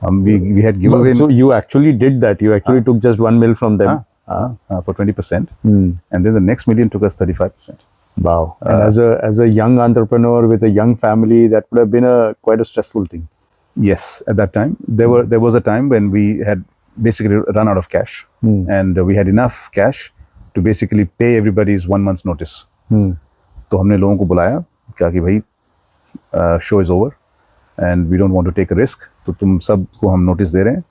C: we had given away।
B: So you actually did that. You actually took just 1 mil from them.
C: for 20%,
B: Hmm.
C: and then the next million took us 35%.
B: Wow. And as a young entrepreneur with a young family, that would have been quite a stressful thing.
C: Yes, at that time there was a time when we had basically run out of cash, and we had enough cash to basically pay everybody's 1 month's notice. तो हमने लोगों को बुलाया, कहा कि भाई show is over and we don't want to take a risk, तो तुम सबको हम नोटिस दे रहे हैं